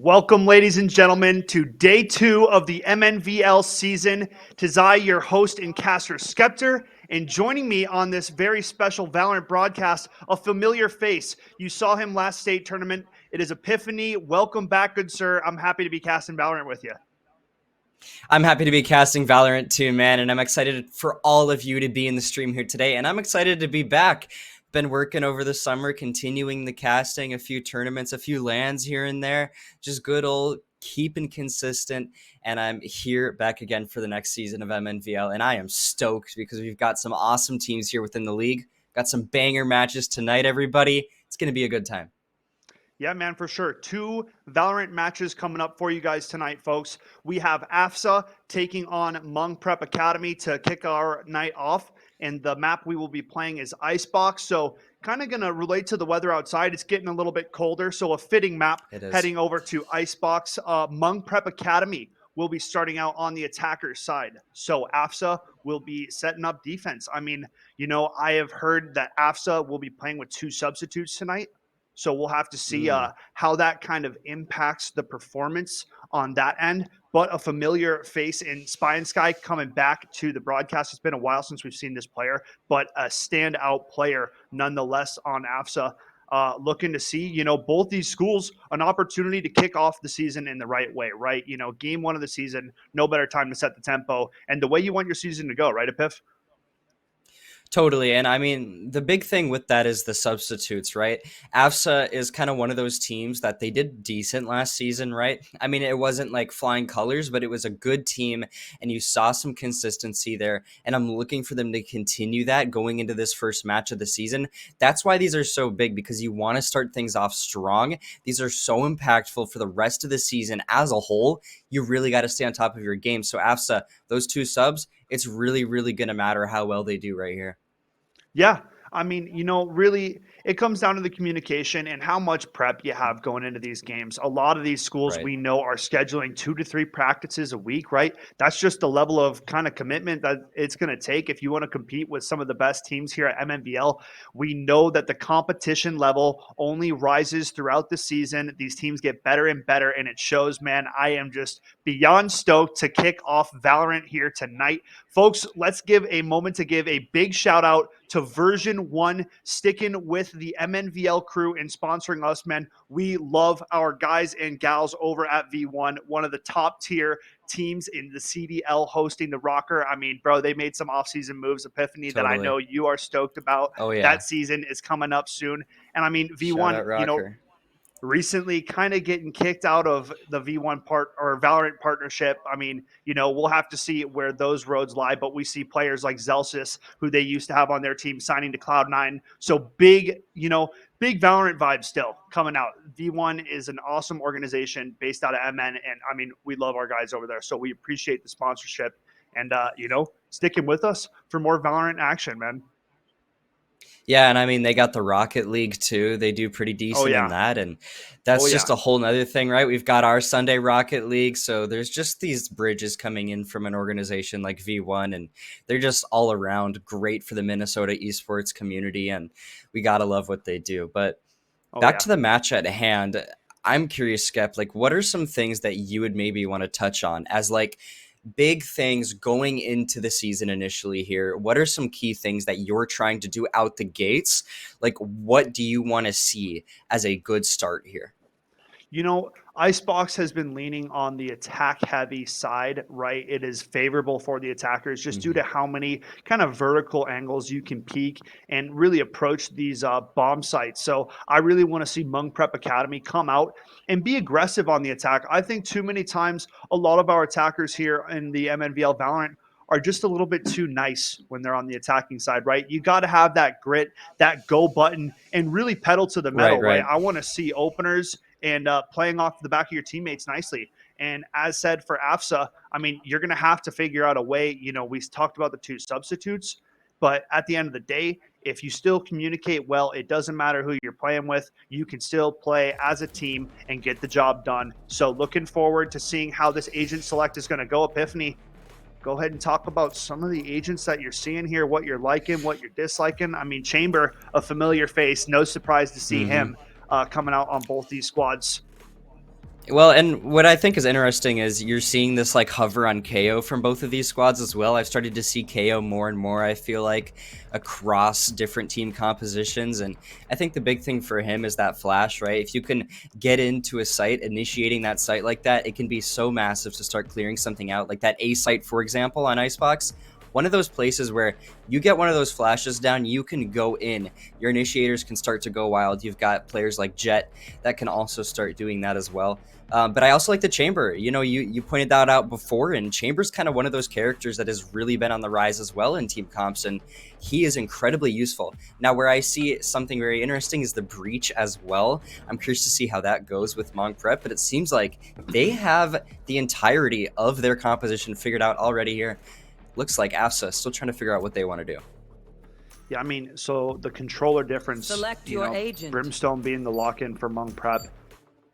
Welcome, ladies and gentlemen, to day 2 of the Mnvl season. Tis I, your host and caster, Skeptor, and joining me on this very special Valorant broadcast, a familiar face. You saw him last state tournament. It is Epiphany. Welcome back, good sir. I'm happy to be casting Valorant with you. I'm happy to be casting Valorant too, man, and I'm excited for all of you to be in the stream here today, and I'm excited to be back. Been working over the summer, continuing the casting, a few tournaments, a few lands here and there, just good old keeping consistent, and I'm here back again for the next season of Mnvl, and I am stoked because we've got some awesome teams here within the league. Got some banger matches tonight, everybody. It's going to be a good time. Yeah, man, for sure. 2 Valorant matches coming up for you guys tonight, folks. We have AFSA taking on Hmong Prep Academy to kick our night off, and the map we will be playing is Icebox. So kind of going to relate to the weather outside. It's getting a little bit colder, so a fitting map heading over to Icebox. Hmong Prep Academy will be starting out on the attacker's side. So AFSA will be setting up defense. I mean, I have heard that AFSA will be playing with 2 substitutes tonight. So we'll have to see how that kind of impacts the performance on that end. But a familiar face in Spy and Sky coming back to the broadcast. It's been a while since we've seen this player, but a standout player nonetheless on AFSA. Looking to see, both these schools an opportunity to kick off the season in the right way, right? Game 1 of the season, no better time to set the tempo and the way you want your season to go, right, Epiph? Totally. And I mean, the big thing with that is the substitutes, right? AFSA is kind of one of those teams that they did decent last season, right? I mean, it wasn't like flying colors, but it was a good team and you saw some consistency there. And I'm looking for them to continue that going into this first match of the season. That's why these are so big, because you want to start things off strong. These are so impactful for the rest of the season as a whole. You really got to stay on top of your game. So AFSA, those 2 subs, it's really, really going to matter how well they do right here. Yeah. I mean, really, it comes down to the communication and how much prep you have going into these games. A lot of these schools we know are scheduling 2 to 3 practices a week, right? That's just the level of kind of commitment that it's going to take if you want to compete with some of the best teams here at Mnvl. We know that the competition level only rises throughout the season. These teams get better and better, and it shows, man. I am just beyond stoked to kick off Valorant here tonight. Folks, let's give a moment to give a big shout out to VERSION1 sticking with the Mnvl crew and sponsoring us, man. We love our guys and gals over at V1, one of the top tier teams in the CDL hosting the rocker. I mean, bro, they made some offseason moves, Epiphany, that I know you are stoked about. Oh, yeah. That season is coming up soon. And I mean, V1, recently kind of getting kicked out of the V1 part or Valorant partnership. I mean, we'll have to see where those roads lie, but we see players like Zelsis, who they used to have on their team, signing to Cloud9. So big Valorant vibes still coming out. V1 is an awesome organization based out of MN, and I mean, we love our guys over there. So we appreciate the sponsorship and, sticking with us for more Valorant action, man. Yeah, and I mean, they got the Rocket League too. They do pretty decent in that, and that's just a whole nother thing, right? We've got our Sunday Rocket League, so there's just these bridges coming in from an organization like V1, and they're just all around great for the Minnesota esports community, and we gotta love what they do. But back to the match at hand, I'm curious, Skep, like, what are some things that you would maybe want to touch on as like big things going into the season initially here? What are some key things that you're trying to do out the gates? Like, what do you want to see as a good start here? Icebox has been leaning on the attack-heavy side, right? It is favorable for the attackers just due to how many kind of vertical angles you can peek and really approach these bomb sites. So I really want to see Hmong Prep Academy come out and be aggressive on the attack. I think too many times a lot of our attackers here in the Mnvl Valorant are just a little bit too nice when they're on the attacking side, right? You got to have that grit, that go button, and really pedal to the metal, right? I want to see openers and playing off the back of your teammates nicely. And as said for AFSA, I mean, you're going to have to figure out a way. We talked about the 2 substitutes, but at the end of the day, if you still communicate well, it doesn't matter who you're playing with. You can still play as a team and get the job done. So looking forward to seeing how this agent select is going to go. Epiphany, go ahead and talk about some of the agents that you're seeing here, what you're liking, what you're disliking. I mean, Chamber, a familiar face, no surprise to see him coming out on both these squads. Well, and what I think is interesting is you're seeing this like hover on KO from both of these squads as well. I've started to see KO more and more, I feel like, across different team compositions. And I think the big thing for him is that flash, right? If you can get into a site, initiating that site like that, it can be so massive to start clearing something out. Like that A site, for example, on Icebox. One of those places where you get one of those flashes down, you can go in. Your initiators can start to go wild. You've got players like Jet that can also start doing that as well. But I also like the Chamber. You know, you pointed that out before, and Chamber's kind of one of those characters that has really been on the rise as well in team comps, and he is incredibly useful. Now, where I see something very interesting is the Breach as well. I'm curious to see how that goes with Monk Prep, but it seems like they have the entirety of their composition figured out already here. Looks like AFSA still trying to figure out what they want to do. Yeah, I mean, so the controller difference, Select your agent. Brimstone being the lock-in for Monk Prep,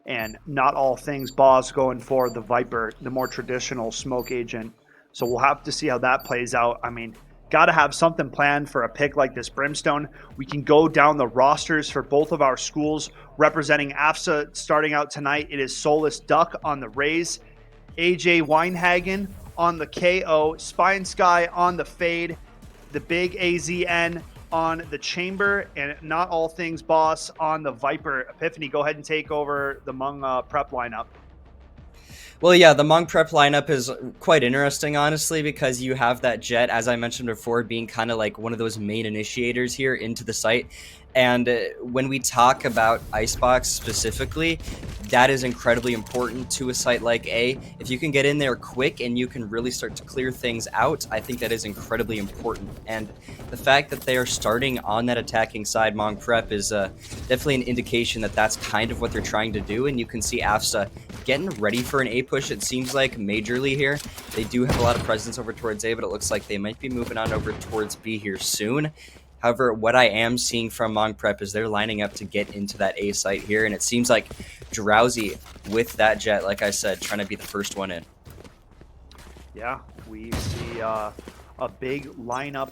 and not all things Boss going for the Viper, the more traditional smoke agent. So we'll have to see how that plays out. I mean, got to have something planned for a pick like this Brimstone. We can go down the rosters for both of our schools representing AFSA starting out tonight. It is Soulless Duck on the Rays, AJ Weinhagen on the KO, Spy and Sky on the Fade, the big AZN on the Chamber, and Not All Things Boss on the Viper. Epiphany, go ahead and take over the Hmong Prep lineup. Well, yeah, the Hmong Prep lineup is quite interesting, honestly, because you have that Jet, as I mentioned before, being kind of like one of those main initiators here into the site. And when we talk about Icebox specifically, that is incredibly important to a site like A. If you can get in there quick and you can really start to clear things out, I think that is incredibly important. And the fact that they are starting on that attacking side, Hmong Prep, is definitely an indication that that's kind of what they're trying to do. And you can see AFSA getting ready for an A push, it seems like, majorly here. They do have a lot of presence over towards A, but it looks like they might be moving on over towards B here soon. However, what I am seeing from Hmong Prep is they're lining up to get into that A site here, and it seems like Drowsy with that Jet, like I said, trying to be the first one in. Yeah, we see a big lineup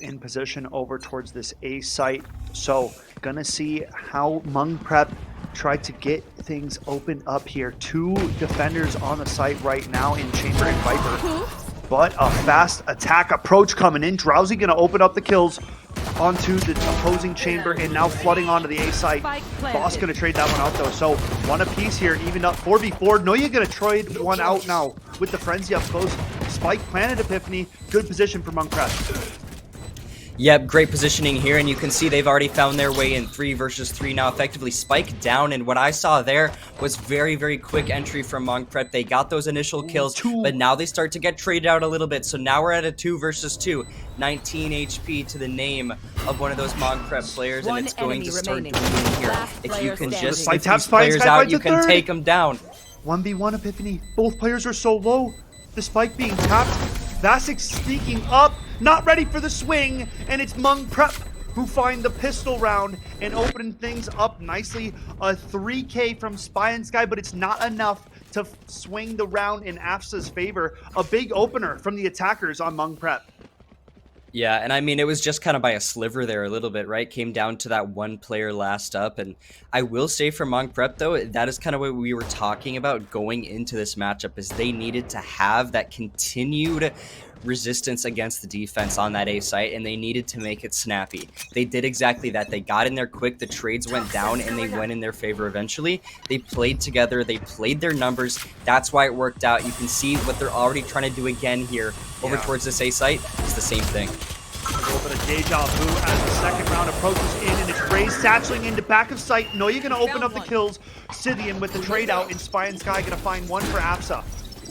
in position over towards this A site. So, gonna see how Hmong Prep tried to get things opened up here. Two defenders on the site right now in Chamber and Viper. But a fast attack approach coming in. Drowsy gonna open up the kills onto the opposing Chamber and now flooding onto the A site. Boss gonna trade that one out though. So one apiece here, even up 4v4. No, you're gonna trade one out now with the frenzy up close. Spike planted Epiphany. Good position for Hmong Prep. Yep, great positioning here, and you can see they've already found their way in 3 versus 3 now, effectively Spike down, and what I saw there was very, very quick entry from Hmong Prep. They got those initial kills, but now they start to get traded out a little bit, so now we're at a 2 versus 2. 19 HP to the name of one of those Hmong Prep players, and it's going to start doing here. If you can just get these players out, you can take them down. 1v1 Epiphany. Both players are so low. The Spike being tapped. Vasic sneaking up, not ready for the swing, and it's Hmong Prep who find the pistol round and open things up nicely. A 3K from Spy and Sky, but it's not enough to swing the round in AFSA's favor. A big opener from the attackers on Hmong Prep. Yeah, and I mean, it was just kind of by a sliver there a little bit, right? Came down to that one player last up. And I will say for Hmong Prep, though, that is kind of what we were talking about going into this matchup, is they needed to have that continued resistance against the defense on that A site, and they needed to make it snappy. They did exactly that. They got in there quick, the trades went down, and they went in their favor eventually. They played together, they played their numbers. That's why it worked out. You can see what they're already trying to do again here over towards this A site. It's the same thing. A little bit of deja vu as the second round approaches in, and it's Rays satcheling into back of sight. No, you're going to open up the kills. Scythian with the trade out, and Spy and Sky going to find one for AFSA.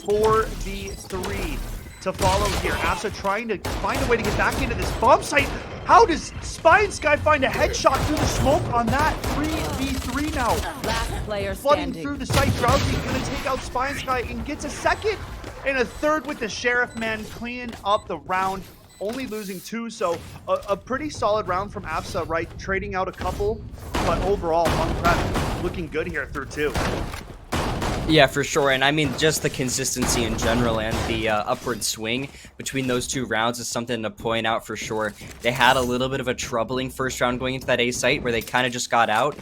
4v3 to follow here. AFSA trying to find a way to get back into this bomb site. How does Spy and Sky find a headshot through the smoke on that? 3v3 now. Last player flooding standing through the site. Drowsy going to take out Spy and Sky and gets a second and a third with the Sheriff man cleaning up the round. Only losing 2, so a pretty solid round from AFSA, right? Trading out a couple, but overall, Hmong Prep looking good here through 2. Yeah, for sure. And I mean, just the consistency in general and the upward swing between those 2 rounds is something to point out for sure. They had a little bit of a troubling first round going into that A site where they kind of just got out.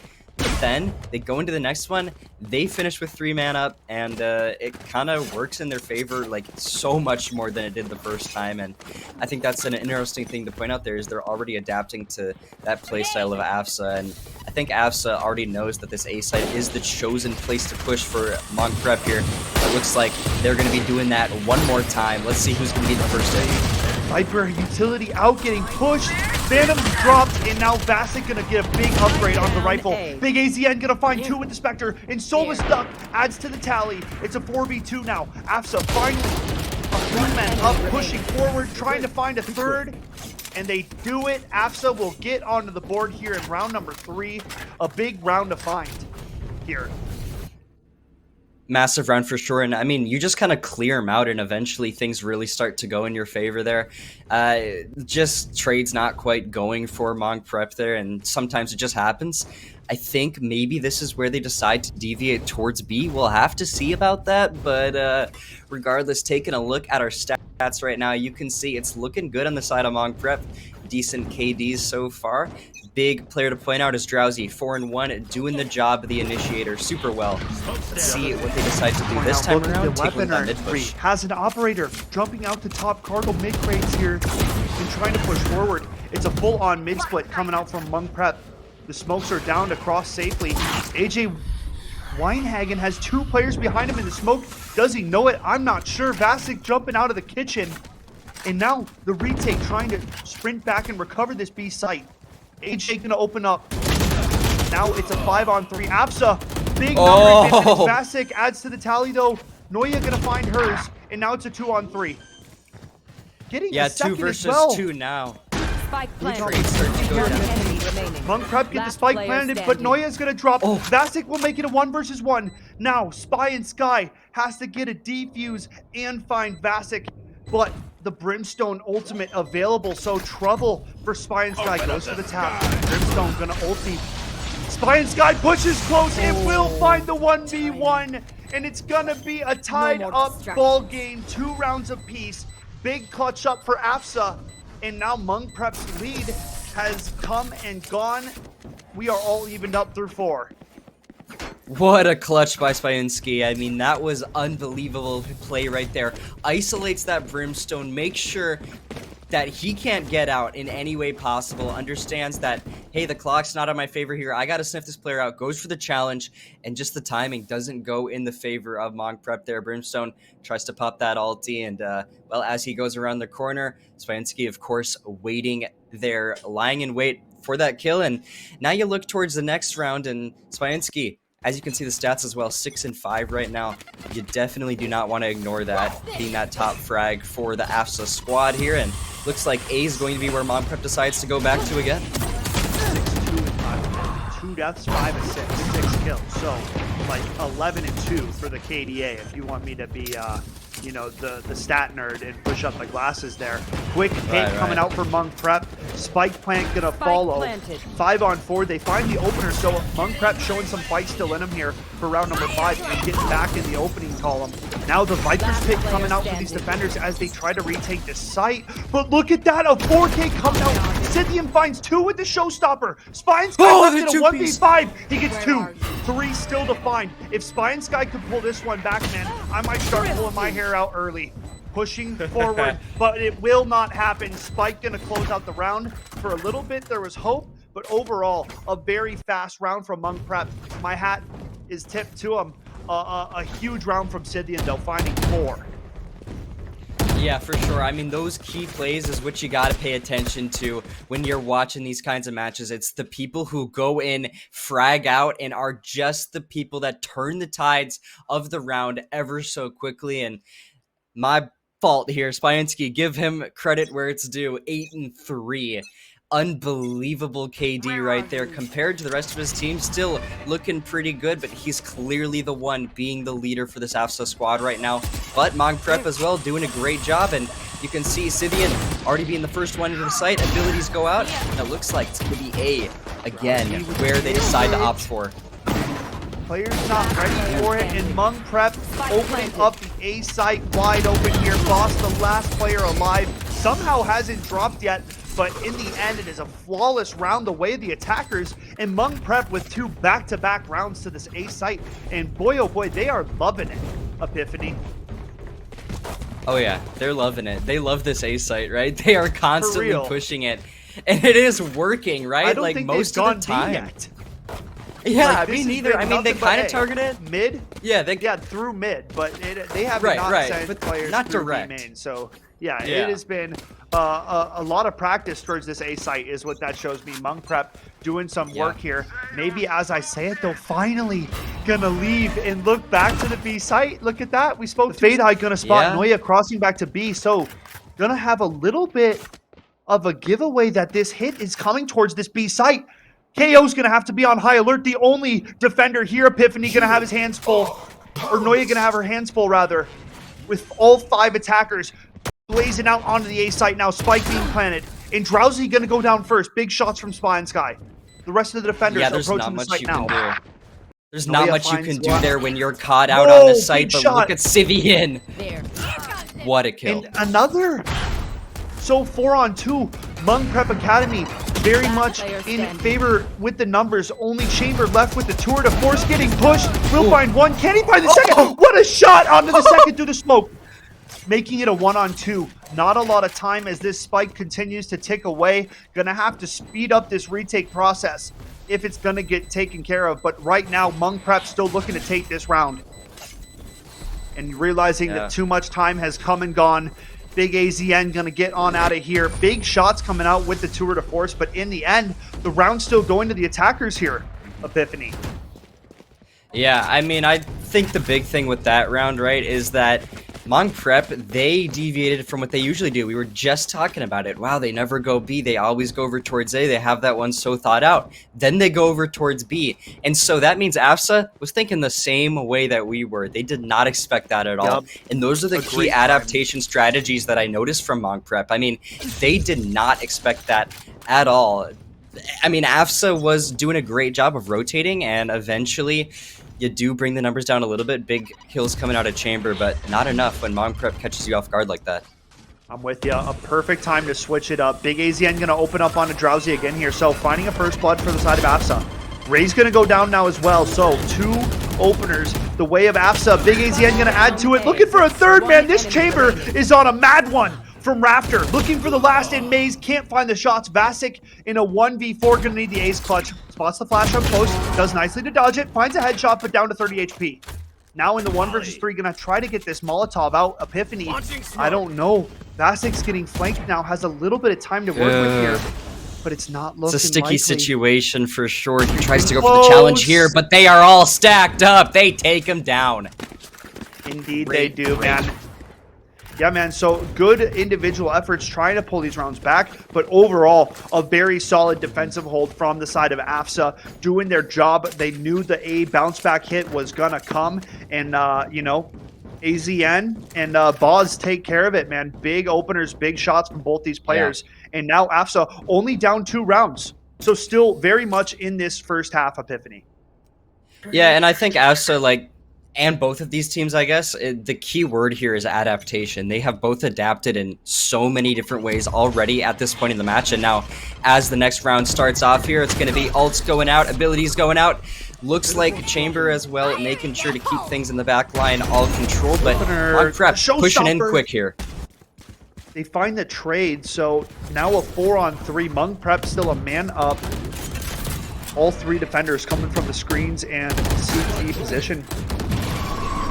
then they go into the next one, they finish with 3-man up, and it kind of works in their favor like so much more than it did the first time. And I think that's an interesting thing to point out there is they're already adapting to that playstyle of AFSA, and I think AFSA already knows that this A site is the chosen place to push for Monk Prep here. It looks like they're going to be doing that one more time. Let's see who's going to be the first A. Viper utility out, getting pushed. Phantom's dropped, and now Vasic gonna get a big upgrade on the rifle. Big AZN gonna find 2 with the Spectre, and Solace Duck adds to the tally. It's a 4v2 now. AFSA finally a 3-man up, pushing forward, trying to find a third, and they do it. AFSA will get onto the board here in round number 3. A big round to find here. Massive round for sure, and I mean, you just kind of clear them out, and eventually things really start to go in your favor there. Just trades not quite going for Monk Prep there, and sometimes it just happens. I think maybe this is where they decide to deviate towards B. We'll have to see about that, but regardless, taking a look at our stats right now, you can see it's looking good on the side of Monk Prep. Decent KDs so far. Big player to point out is Drowsy, 4-1, doing the job of the initiator super well. Let's see what they decide to do this time around. Taking that mid push. Has an operator jumping out to top cargo mid crates here and trying to push forward. It's a full-on mid split coming out from Monk Prep. The smokes are down to cross safely. AJ Weinhagen has 2 players behind him in the smoke. Does he know it? I'm not sure. Vasic jumping out of the kitchen. And now the retake trying to sprint back and recover this B site. AJ gonna open up. Now it's a 5-on-3. AFSA, big number advantage. Vasic adds to the tally though. Noya gonna find hers, and now it's a 2-on-3. Getting a second 2 versus as well. 2 now. Spike planted. Monk Prep get the spike planted, but Noya's gonna drop. Vasic will make it a 1 versus 1. Now Spy and Sky has to get a defuse and find Vasic, but the Brimstone ultimate available, so trouble for Spy and Sky. Goes for the tap. Brimstone gonna ulti. Spy and Sky pushes close. It will find the 1v1, and it's gonna be a tied up ball game. 2 rounds apiece. Big clutch up for AFSA, and now Monk Prep's lead has come and gone. We are all evened up through 4. What a clutch by Spyansky. I mean, that was unbelievable play right there. Isolates that Brimstone, makes sure that he can't get out in any way possible, understands that, hey, the clock's not on my favor here, I gotta sniff this player out, goes for the challenge, and just the timing doesn't go in the favor of Monk Prep there. Brimstone tries to pop that ulti, and, well, as he goes around the corner, Spyansky, of course, waiting there, lying in wait for that kill, and now you look towards the next round, and Spyansky, as you can see the stats as well, 6-5 right now. You definitely do not want to ignore that, being that top frag for the AFSA squad here, and looks like A is going to be where Monk Prep decides to go back to again. 2 deaths, 5 assists, 6 kills. So, like 11-2 for the KDA. If you want me to be, you know, the stat nerd and push up my glasses there. Quick hit coming out for Monk Prep. Spike plant gonna follow. 5-on-4. They find the opener. So Monk Prep showing some fight still in him here for round number 5 and getting back in the opening column. Now the Viper's pick coming out for these defenders as they try to retake the site. But look at that, a 4K coming out. Scythian finds 2 with the showstopper. Spy and Sky left in a 1v5. He gets 2. 3 still to find. If Spy and Sky could pull this one back, man, I might start pulling my hair out early. Pushing forward, but it will not happen. Spike gonna close out the round. For a little bit, there was hope, but overall, a very fast round from Monk Prep. My hat is tipped to him. A huge round from Scythian, though, finding 4. Yeah, for sure. I mean, those key plays is what you got to pay attention to when you're watching these kinds of matches. It's the people who go in, frag out, and are just the people that turn the tides of the round ever so quickly. And my fault here, Spyansky, give him credit where it's due. 8-3. Unbelievable KD right there compared to the rest of his team. Still looking pretty good, but he's clearly the one being the leader for this AFSA squad right now. But Monk Prep as well doing a great job, and you can see Scythian already being the first one into the site. Abilities go out, and it looks like it's going to be A again, where they decide to opt for. Players not ready for it, and Monk Prep opening up the A site wide open here. Boss, the last player alive, somehow hasn't dropped yet. but in the end, it is a flawless round the way of the attackers, and Hmong Prep with 2 back-to-back rounds to this A site, and boy, oh boy, they are loving it, Epiphany. Oh yeah, they're loving it. They love this A site, right? They are constantly pushing it, and it is working, right? I don't like think most they've of gone the time. B yet. Yeah, Like, me neither. I mean, they kind of targeted mid. Yeah, through mid, but they have Right, not right, sent but players not through direct. B main. So yeah, it has been a lot of practice towards this A site, is what that shows me. Hmong Prep doing some work here. Maybe as I say it, they're finally gonna leave and look back to the B site. Look at that. We spoke. Fade High gonna spot Noya crossing back to B. So gonna have a little bit of a giveaway that this hit is coming towards this B site. KO's gonna have to be on high alert. The only defender here, Epiphany, gonna have his hands full. Or Noya gonna have her hands full, rather. With all 5 attackers blazing out onto the A site now. Spike being planted. And Drowsy gonna go down first. Big shots from Spy and Sky. The rest of the defenders approaching the site now. There's not much you can do there when you're caught out Whoa, on the site, but shot. look at Sivian. There. What a kill. And another. So 4-on-2. Hmong Prep Academy very much in favor with the numbers. Only Chamber left with the tour de force getting pushed. Will find one. Can he find the second? What a shot onto the second through the smoke. Making it a 1-on-2. Not a lot of time as this spike continues to tick away. Gonna have to speed up this retake process if it's gonna get taken care of. But right now, Hmong Prep still looking to take this round. And realizing that too much time has come and gone. Big AZN gonna get on out of here. Big shots coming out with the tour de force, but in the end, the round's still going to the attackers here, Epiphany. Yeah, I mean, I think the big thing with that round, right, is that Hmong Prep, they deviated from what they usually do. We were just talking about it. Wow, they never go B. They always go over towards A. They have that one so thought out. Then they go over towards B. And so that means AFSA was thinking the same way that we were. They did not expect that at all. And those are the key adaptation strategies that I noticed from Hmong Prep. I mean, they did not expect that at all. I mean, AFSA was doing a great job of rotating, and eventually you do bring the numbers down a little bit. Big kills coming out of Chamber, but not enough when Hmong Prep catches you off guard like that. I'm with you. A perfect time to switch it up. Big AZN going to open up onto Drowsy again here. So finding a first blood for the side of AFSA. Ray's going to go down now as well. So 2 openers the way of AFSA. Big AZN going to add to it. Looking for a third, man. This Chamber is on a mad one from Rafter. Looking for the last in Maze. Can't find the shots. Vasic in a 1v4. Going to need the ace clutch. Spots the flash up close. Does nicely to dodge it. Finds a headshot, but down to 30 HP. Now in the 1 versus 3, gonna try to get this Molotov out. Epiphany, I don't know. Vasic's getting flanked now. Has a little bit of time to work with here, but it's not looking It's a sticky likely. situation for sure. He tries to go for the challenge here, but they are all stacked up. They take him down. Indeed they do, man. Yeah, man, so good individual efforts trying to pull these rounds back, but overall, a very solid defensive hold from the side of AFSA, doing their job. They knew the A bounce back hit was gonna come, and, you know, AZN and Boz take care of it, man. Big openers, big shots from both these players, and now AFSA only down 2 rounds, so still very much in this first half, Epiphany. Yeah, and I think AFSA, like, and both of these teams, I guess, the key word here is adaptation. They have both adapted in so many different ways already at this point in the match. And now, as the next round starts off here, it's going to be ults going out, abilities going out. Looks like Chamber as well, making sure to keep things in the back line all controlled. But Hmong Prep pushing in quick here. They find the trade, so now a 4-on-3. Hmong Prep still a man up. All 3 defenders coming from the screens and CT position.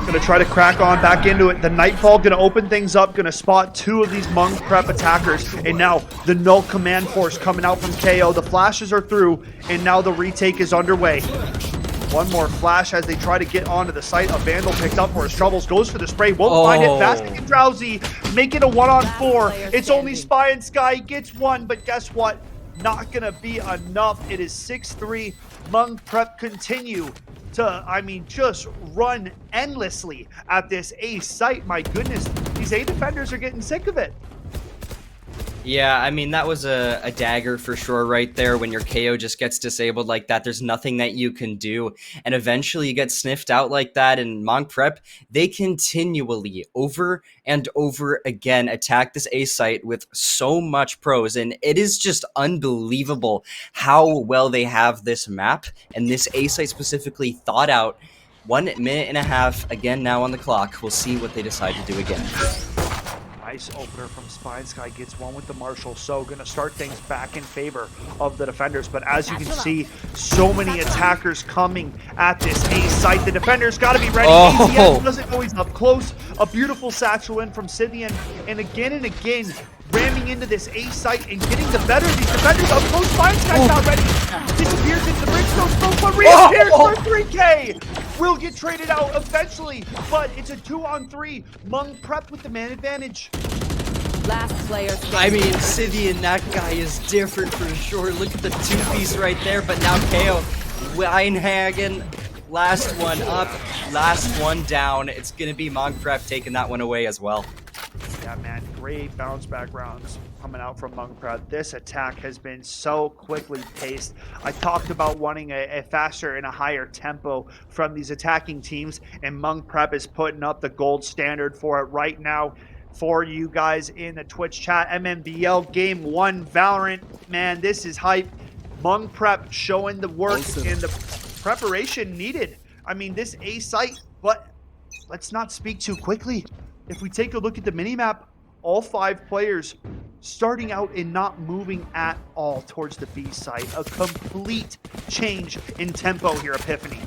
Gonna try to crack on back into it. The Nightfall gonna open things up, gonna spot 2 of these Hmong Prep attackers. And now the Null Command Force coming out from KO. The flashes are through, and now the retake is underway. One more flash as they try to get onto the site. A Vandal picked up for his troubles, goes for the spray, won't find it. Vasic and Drowsy make it a 1-on-4. It's only Spy and Sky, gets 1, but guess what? Not gonna be enough. It is 6-3. Hmong Prep continue to, I mean, just run endlessly at this A site. My goodness, these A defenders are getting sick of it. Yeah, I mean, that was a dagger for sure right there. When your KO just gets disabled like that, there's nothing that you can do. And eventually you get sniffed out like that. And Monk Prep, they continually, over and over again, attack this A site with so much pros. And it is just unbelievable how well they have this map and this A site specifically thought out. 1 minute and a half, again now on the clock. We'll see what they decide to do again. Nice opener from Sky gets one with the Marshall, so gonna start things back in favor of the defenders. But as you can see, so many attackers coming at this A site. The defenders got to be ready. AZN doesn't always up close. A beautiful satchel in from Scythian, and again, ramming into this A site and getting the better of these defenders up close. Sky's not ready. Disappears into the bridgestone smoke, but reappears for 3K. Will get traded out eventually, but it's a 2-on-3. Mung Prep with the man advantage. Last player. I mean, Scythian, that guy is different for sure. Look at the two-piece right there, but now KO. Weinhagen, last one up, last one down. It's going to be Monk Prep taking that one away as well. Yeah, man, great bounce back rounds coming out from Monk Prep. This attack has been so quickly paced. I talked about wanting a faster and a higher tempo from these attacking teams, and Monk Prep is putting up the gold standard for it right now. For you guys in the Twitch chat, Mnvl Game 1 Valorant, man, this is hype. Monk Prep showing the work and the preparation needed. I mean, this A site, but let's not speak too quickly. If we take a look at the minimap, all 5 players starting out and not moving at all towards the B site. A complete change in tempo here, Epiphany.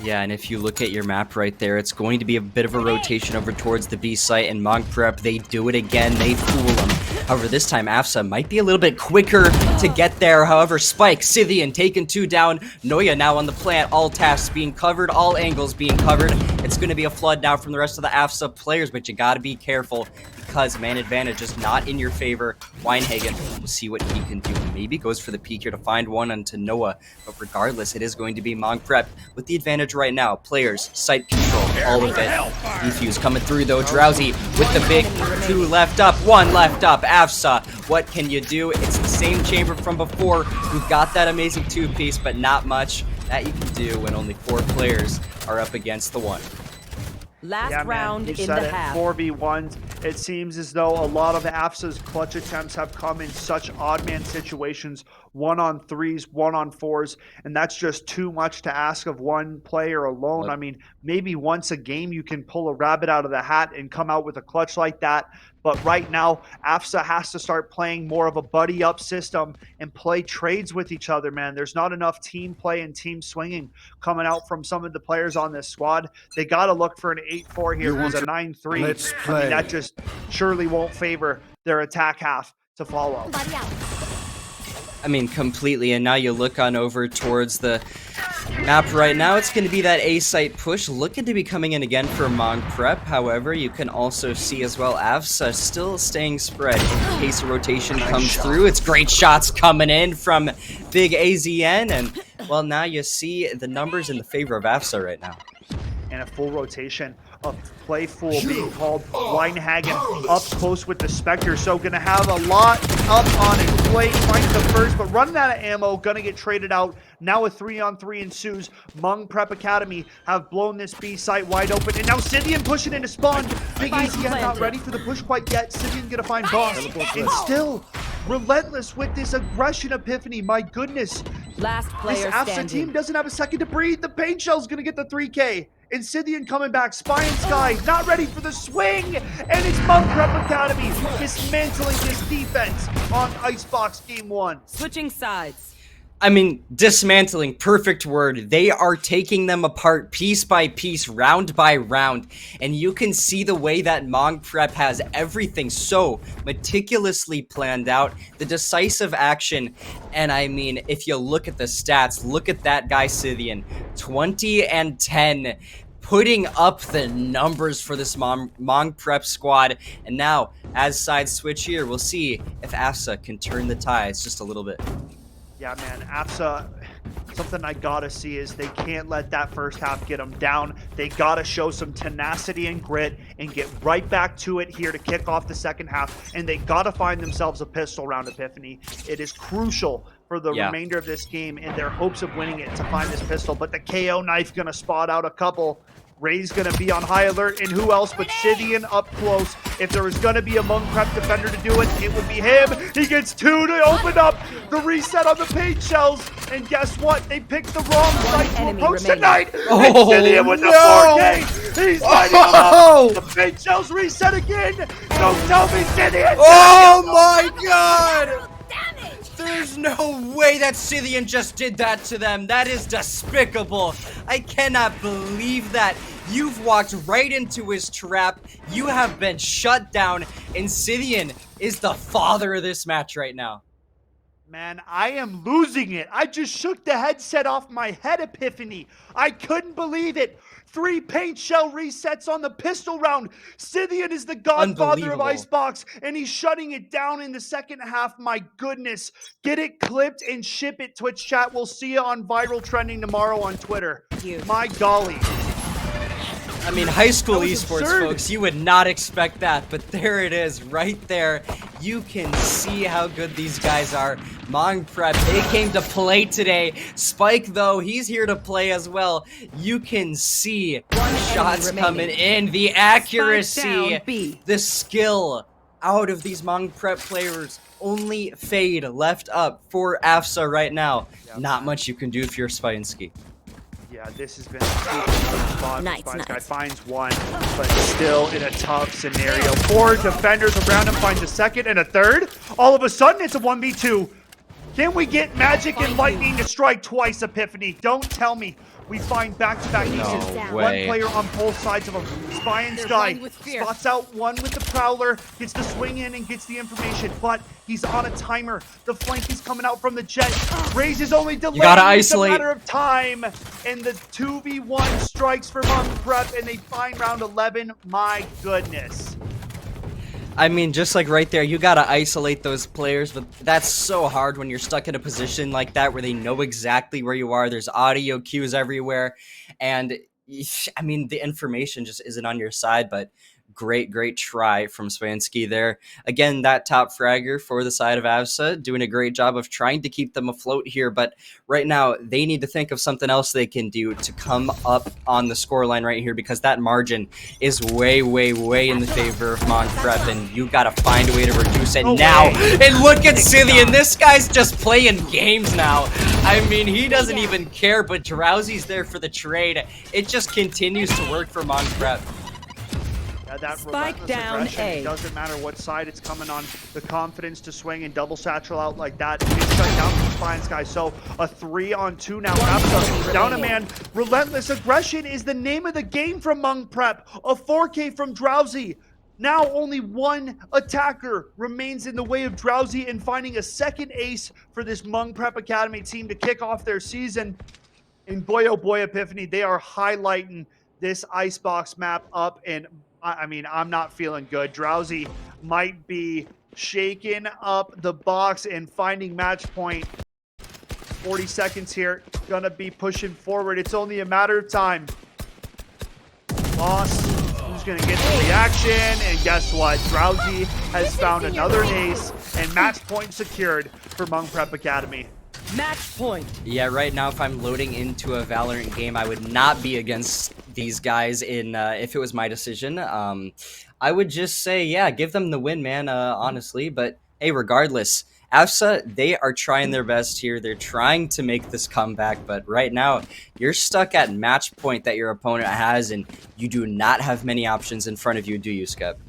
Yeah, and if you look at your map right there, it's going to be a bit of a rotation over towards the B site, and Monk Prep, they do it again, they fool them. However, this time AFSA might be a little bit quicker to get there. However, Spike, Scythian taken 2 down, Noya now on the plant, all tasks being covered, all angles being covered. It's going to be a flood now from the rest of the AFSA players, but you got to be careful because man advantage is not in your favor. Weinhagen, we'll see what he can do. Maybe goes for the peek here to find one onto Noah, but regardless, it is going to be Monk Prep with the advantage right now. Players, site control, all of it. Defuse coming through though. Drowsy with the big 2 left up, 1 left up. AFSA, what can you do? It's the same chamber from before. You've got that amazing 2-piece, but not much that you can do when only 4 players are up against the 1. Last round in said the it, half. 4v1s. It seems as though a lot of AFSA's clutch attempts have come in such odd man situations, 1-on-3s, 1-on-4s, and that's just too much to ask of one player alone. I mean, maybe once a game you can pull a rabbit out of the hat and come out with a clutch like that. But right now, AFSA has to start playing more of a buddy-up system and play trades with each other, man. There's not enough team play and team swinging coming out from some of the players on this squad. They got to look for an 8-4 here. There's a 9-3. I mean, that just surely won't favor their attack half to follow. I mean, completely. And now you look on over towards the map right now. It's going to be that A site push looking to be coming in again for Monk Prep. However, you can also see as well AFSA still staying spread in case a rotation comes through. It's great shots coming in from Big AZN. And, well, now you see the numbers in the favor of AFSA right now. And a full rotation of Playful being called. Weinhagen up close with the Spectre, so gonna have a lot up on it. Play finds the first, but running out of ammo, gonna get traded out. Now a 3-on-3 ensues. Mung Prep Academy have blown this B site wide open, and now Scythian pushing into spawn. Big AZN not ready for the push quite yet. Scythian gonna find Boss, and still relentless with this aggression, Epiphany. My goodness. Last player this AFSA standing. team doesn't have a second to breathe. The Pain Shell's gonna get the 3K. And Scythian coming back, Spy and Sky, not ready for the swing, and it's Monk Prep Academy dismantling this defense on Icebox Game 1. Switching sides. I mean, dismantling, perfect word. They are taking them apart piece by piece, round by round. And you can see the way that Monk Prep has everything so meticulously planned out. The decisive action. And I mean, if you look at the stats, look at that guy, Scythian. 20 and 10. Putting up the numbers for this Monk Prep squad. And now, as side switch here, we'll see if AFSA can turn the tides just a little bit. Yeah, man, AFSA something I gotta see is they can't let that first half get them down. They gotta show some tenacity and grit and get right back to it here to kick off the second half. And they gotta find themselves a pistol round, Epiphany. It is crucial for the remainder of this game in their hopes of winning it to find this pistol. But the KO knife gonna spot out a couple. Ray's going to be on high alert, and who else but Scythian up close. If there was going to be a Hmong Prep defender to do it, it would be him. He gets 2 to open up the reset on the paint shells. And guess what? They picked the wrong site to approach tonight. And Scythian with the 4K. He's lighting him up. The paint shells reset again. Don't tell me Scythian. Oh my god! There's no way that Scythian just did that to them. That is despicable. I cannot believe that. You've walked right into his trap. You have been shut down, and Scythian is the father of this match right now. Man, I am losing it. I just shook the headset off my head, Epiphany. I couldn't believe it. 3 paint shell resets on the pistol round. Scythian is the godfather of Icebox, and he's shutting it down in the second half. My goodness. Get it clipped and ship it, Twitch chat. We'll see you on Viral Trending tomorrow on Twitter. My golly. I mean, high school esports, folks, you would not expect that, but there it is, right there. You can see how good these guys are. Hmong Prep, they came to play today. Spike, though, he's here to play as well. You can see shots coming in, the accuracy, the skill out of these Hmong Prep players. Only Fade left up for AFSA right now. Not much you can do if you're Spinsky. Yeah, this has been a spot. Guy finds one, but still in a tough scenario. 4 defenders around him, finds a second and a third. All of a sudden, it's a 1v2. Can we get Magic and Lightning to strike twice, Epiphany? Don't tell me. We find back-to-back aces. One player on both sides of him. Spy and Sky spots out one with the Prowler, gets the swing in and gets the information, but he's on a timer. The flank is coming out from the Jet. Raze is only delayed. It's a matter of time. And the 2v1 strikes for Hmong Prep, and they find round 11. My goodness. I mean, just like right there, you gotta isolate those players, but that's so hard when you're stuck in a position like that where they know exactly where you are. There's audio cues everywhere, and I mean, the information just isn't on your side, but great try from Swansky there. Again, that top fragger for the side of AFSA, doing a great job of trying to keep them afloat here, but right now, they need to think of something else they can do to come up on the scoreline right here, because that margin is way in the favor of Hmong Prep, and you gotta find a way to reduce it now. And look at Scythian, this guy's just playing games now. I mean, he doesn't even care, but Drowsy's there for the trade. It just continues to work for Hmong Prep. That Spike down A. It doesn't matter what side it's coming on. The confidence to swing and double satchel out like that. He's shut down from Spines guy. So a 3-on-2 now. AFSA down a man. Relentless aggression is the name of the game from Hmong Prep. A 4K from Drowsy. Now only one attacker remains in the way of Drowsy and finding a second ace for this Hmong Prep Academy team to kick off their season. And boy, oh boy, Epiphany, they are highlighting this Icebox map up, and I mean, I'm not feeling good. Drowsy might be shaking up the box and finding match point. 40 seconds here. Gonna be pushing forward. It's only a matter of time. Loss. Who's gonna get the reaction? And guess what? Drowsy has found another ace, and match point secured for Hmong Prep Academy. Match point. Yeah, right now, if I'm loading into a Valorant game, I would not be against these guys in if it was my decision. I would just say, yeah, give them the win, man, honestly. But hey, regardless, AFSA, they are trying their best here. They're trying to make this comeback, but right now, you're stuck at match point that your opponent has, and you do not have many options in front of you, do you, Skep?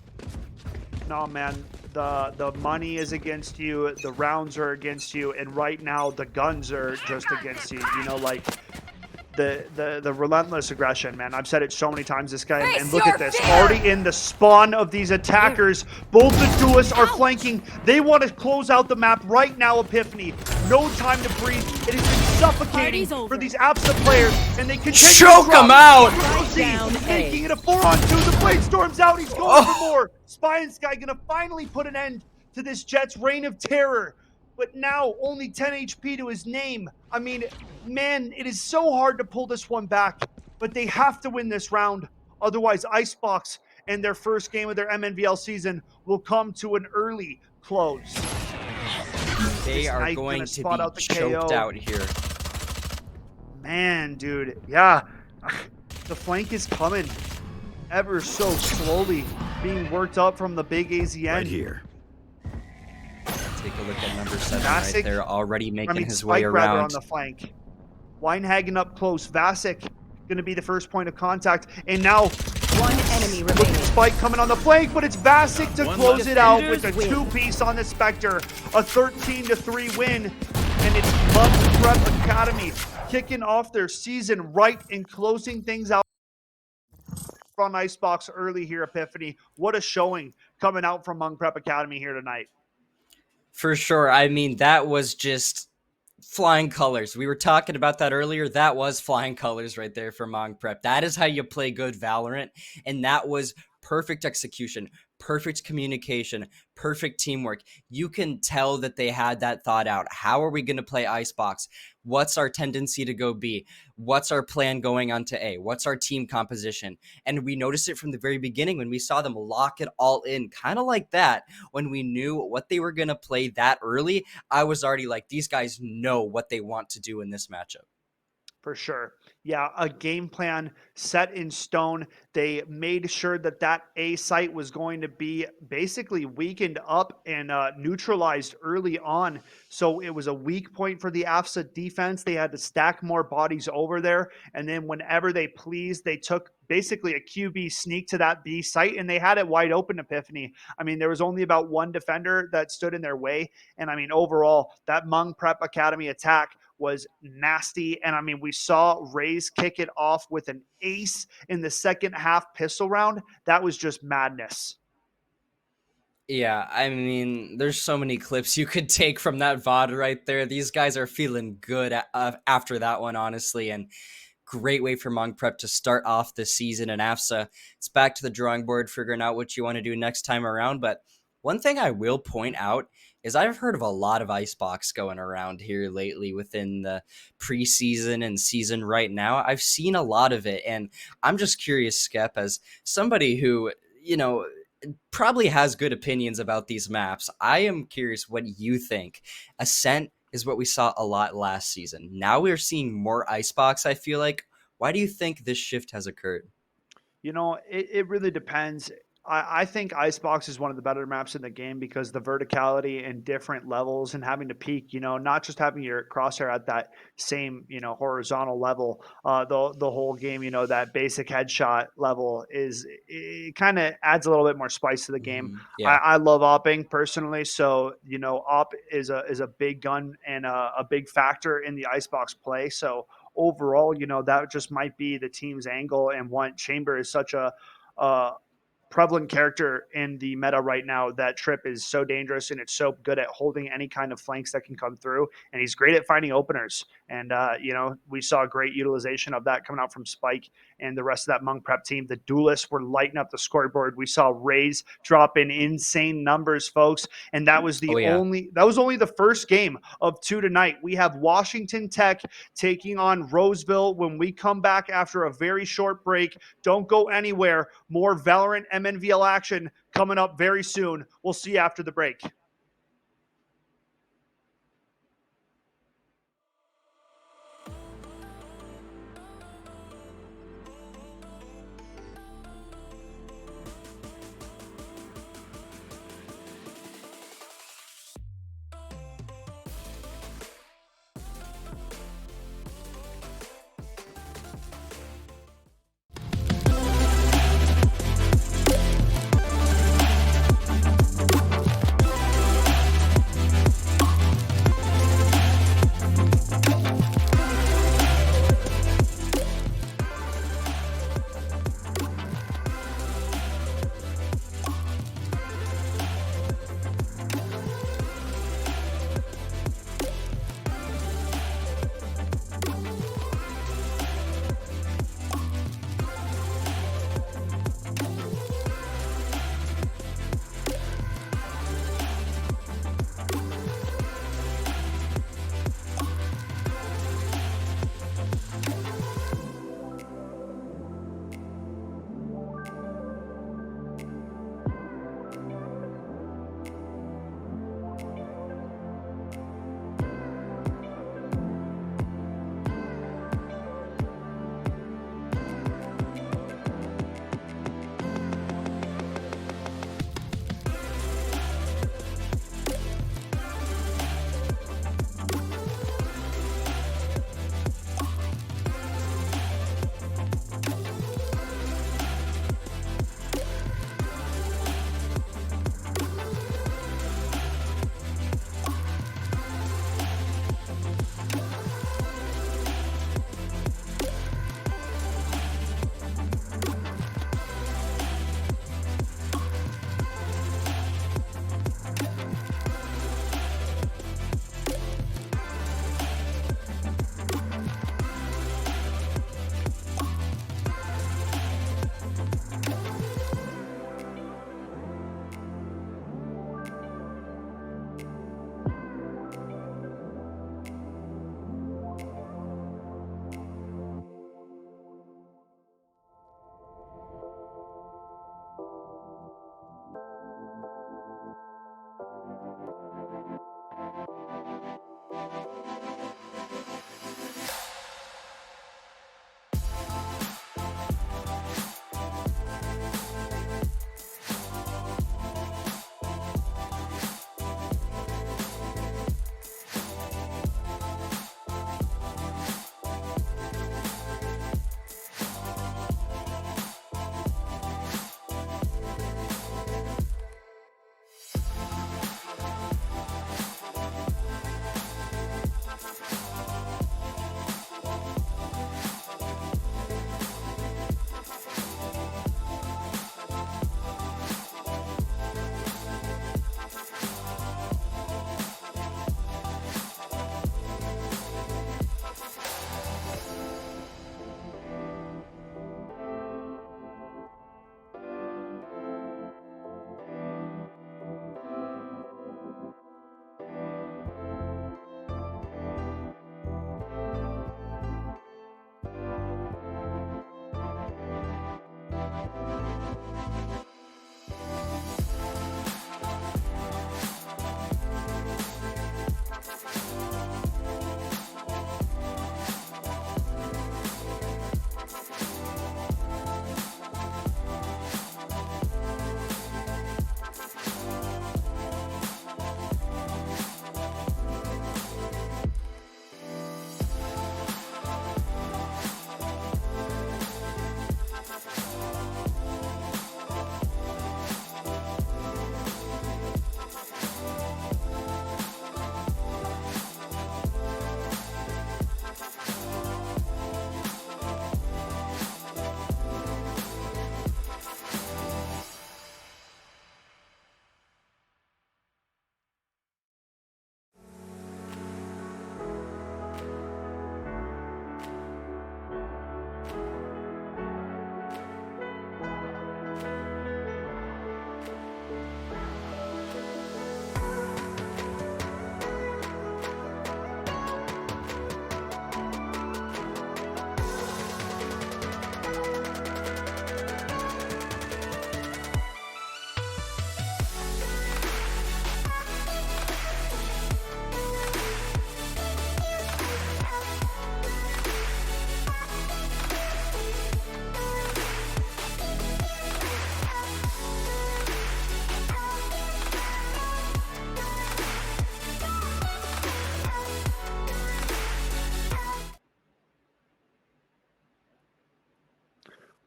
No, man. The money is against you, the rounds are against you, and right now the guns are just against you. You know, like the relentless aggression, man. I've said it so many times, this guy, and look at this. Already in the spawn of these attackers, both the duelists are flanking. They want to close out the map right now, Epiphany. No time to breathe. It has been suffocating for these AFSA players, and they continue to choke them out. Making it a 4-on-2. The blade storms out. He's going for more. Spy and Sky gonna finally put an end to this Jets' reign of terror. but now only 10 HP to his name. I mean, man, it is so hard to pull this one back, but they have to win this round. Otherwise, Icebox and their first game of their MNVL season will come to an early close. They are going to be choked out here. Man, dude, yeah. The flank is coming ever so slowly, being worked up from the big AZN. Right here. Take a look at number 7 right there, already making his way Spike around. On the flank. Weinhagen up close. Vasic going to be the first point of contact. And now, one enemy remaining. Spike coming on the flank, but it's Vasic to close it out with a two-piece on the Spectre. A 13-3 win. And it's Mnvl Academy kicking off their season right and closing things out on Icebox early here, Epiphany. What a showing coming out from Mnvl Academy here tonight. For sure. I mean, that was just flying colors. We were talking about that earlier. That was flying colors right there for Mnvl. That is how you play good Valorant. And that was perfect execution, perfect communication, perfect teamwork. You can tell that they had that thought out. How are we going to play Icebox? What's our tendency to go B? What's our plan going on to A? What's our team composition? And we noticed it from the very beginning when we saw them lock it all in, kind of like that. When we knew what they were going to play that early, I was already like, these guys know what they want to do in this matchup. For sure. Yeah, a game plan set in stone. They made sure that that A site was going to be basically weakened up and neutralized early on. So it was a weak point for the AFSA defense. They had to stack more bodies over there. And then whenever they pleased, they took basically a QB sneak to that B site, and they had it wide open, Epiphany. I mean, there was only about one defender that stood in their way. And I mean, overall, that Mnvl Academy attack was nasty. And I mean, we saw Raze kick it off with an ace in the second half pistol round. That was just madness. Yeah, I mean, there's so many clips you could take from that VOD right there. These guys are feeling good after that one, honestly. And great way for Mnvl to start off the season in AFSA. It's back to the drawing board, figuring out what you want to do next time around. But one thing I will point out is I've heard of a lot of Icebox going around here lately within the preseason and season right now. I've seen a lot of it, and I'm just curious, Skep, as somebody who, you know, probably has good opinions about these maps. I am curious what you think. Ascent is what we saw a lot last season. Now we're seeing more Icebox, I feel like. Why do you think this shift has occurred? You know, it really depends. I think Icebox is one of the better maps in the game because the verticality and different levels and having to peak, you know, not just having your crosshair at that same, you know, horizontal level, the whole game, you know, that basic headshot level it kind of adds a little bit more spice to the game. Yeah. I love opping personally. So, you know, op is a big gun and a big factor in the Icebox play. So overall, you know, that just might be the team's angle, and one Chamber is such a prevalent character in the meta right now. That Trip is so dangerous, and it's so good at holding any kind of flanks that can come through, and he's great at finding openers. And you know, we saw great utilization of that coming out from Spike and the rest of that Mnvl team. The duelists were lighting up the scoreboard. We saw Raze drop in insane numbers, folks, and that was the only the first game of 2 tonight. We have Washington Tech taking on Roseville when we come back after a very short break. Don't go anywhere. More Valorant Mnvl action coming up very soon. We'll see you after the break.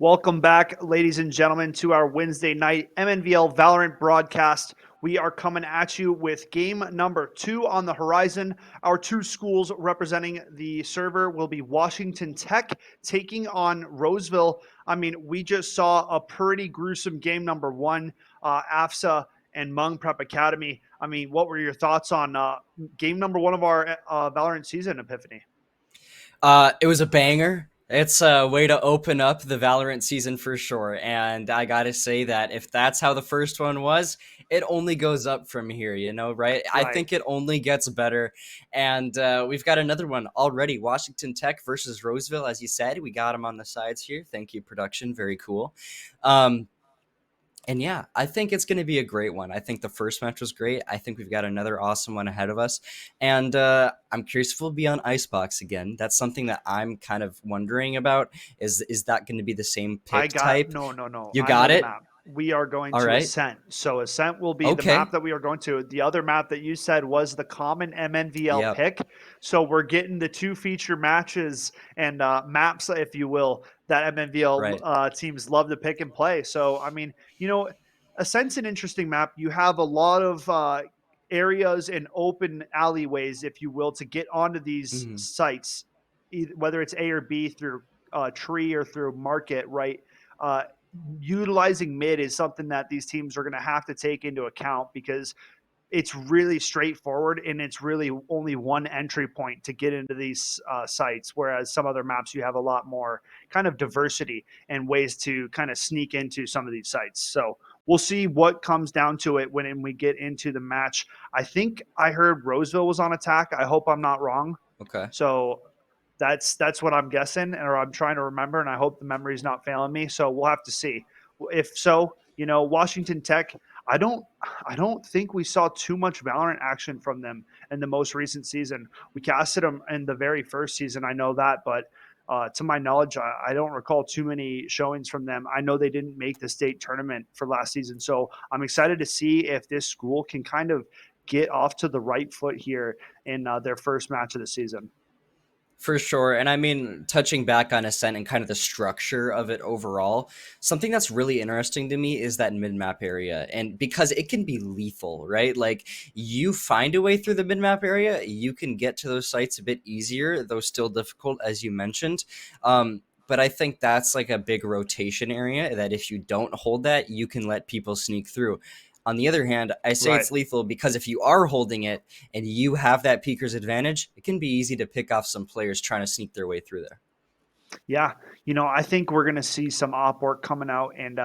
Welcome back, ladies and gentlemen, to our Wednesday night Mnvl Valorant broadcast. We are coming at you with game number 2 on the horizon. Our 2 schools representing the server will be Washington Tech taking on Roseville. I mean, we just saw a pretty gruesome game number 1, AFSA and Hmong Prep Academy. I mean, what were your thoughts on game number 1 of our Valorant season, Epiphany? It was a banger. It's a way to open up the Valorant season for sure. And I gotta say that if that's how the first one was, it only goes up from here, right? I think it only gets better. And we've got another one already. Washington Tech versus Roseville, as you said. We got them on the sides here. Thank you, production. Very cool. And yeah, I think it's going to be a great one. I think the first match was great. I think we've got another awesome one ahead of us. And I'm curious if we'll be on Icebox again. That's something that I'm kind of wondering about. Is that going to be the same pick type? No. You got it? We are going to Ascent. So Ascent will be the map that we are going to. The other map that you said was the common Mnvl pick. So we're getting the 2 feature matches and maps, if you will, that Mnvl teams love to pick and play. So, I mean, Ascent's an interesting map. You have a lot of areas and open alleyways, if you will, to get onto these sites, whether it's A or B through tree or through market, right? Utilizing mid is something that these teams are going to have to take into account because it's really straightforward and it's really only one entry point to get into these sites. Whereas some other maps, you have a lot more kind of diversity and ways to kind of sneak into some of these sites. So we'll see what comes down to it when we get into the match. I think I heard Roseville was on attack. I hope I'm not wrong. Okay. So that's what I'm guessing, or I'm trying to remember, and I hope the memory's not failing me. So we'll have to see. If so, Washington Tech, I don't think we saw too much Valorant action from them in the most recent season. We casted them in the very first season, I know that, but to my knowledge, I don't recall too many showings from them. I know they didn't make the state tournament for last season, so I'm excited to see if this school can kind of get off to the right foot here in their first match of the season. For sure. And I mean, touching back on Ascent and kind of the structure of it overall, something that's really interesting to me is that mid-map area. And because it can be lethal, right? Like, you find a way through the mid-map area, you can get to those sites a bit easier, though still difficult, as you mentioned. But I think that's like a big rotation area that if you don't hold that, you can let people sneak through. On the other hand, I say it's lethal because if you are holding it and you have that peeker's advantage, it can be easy to pick off some players trying to sneak their way through there. Yeah, I think we're going to see some op work coming out, and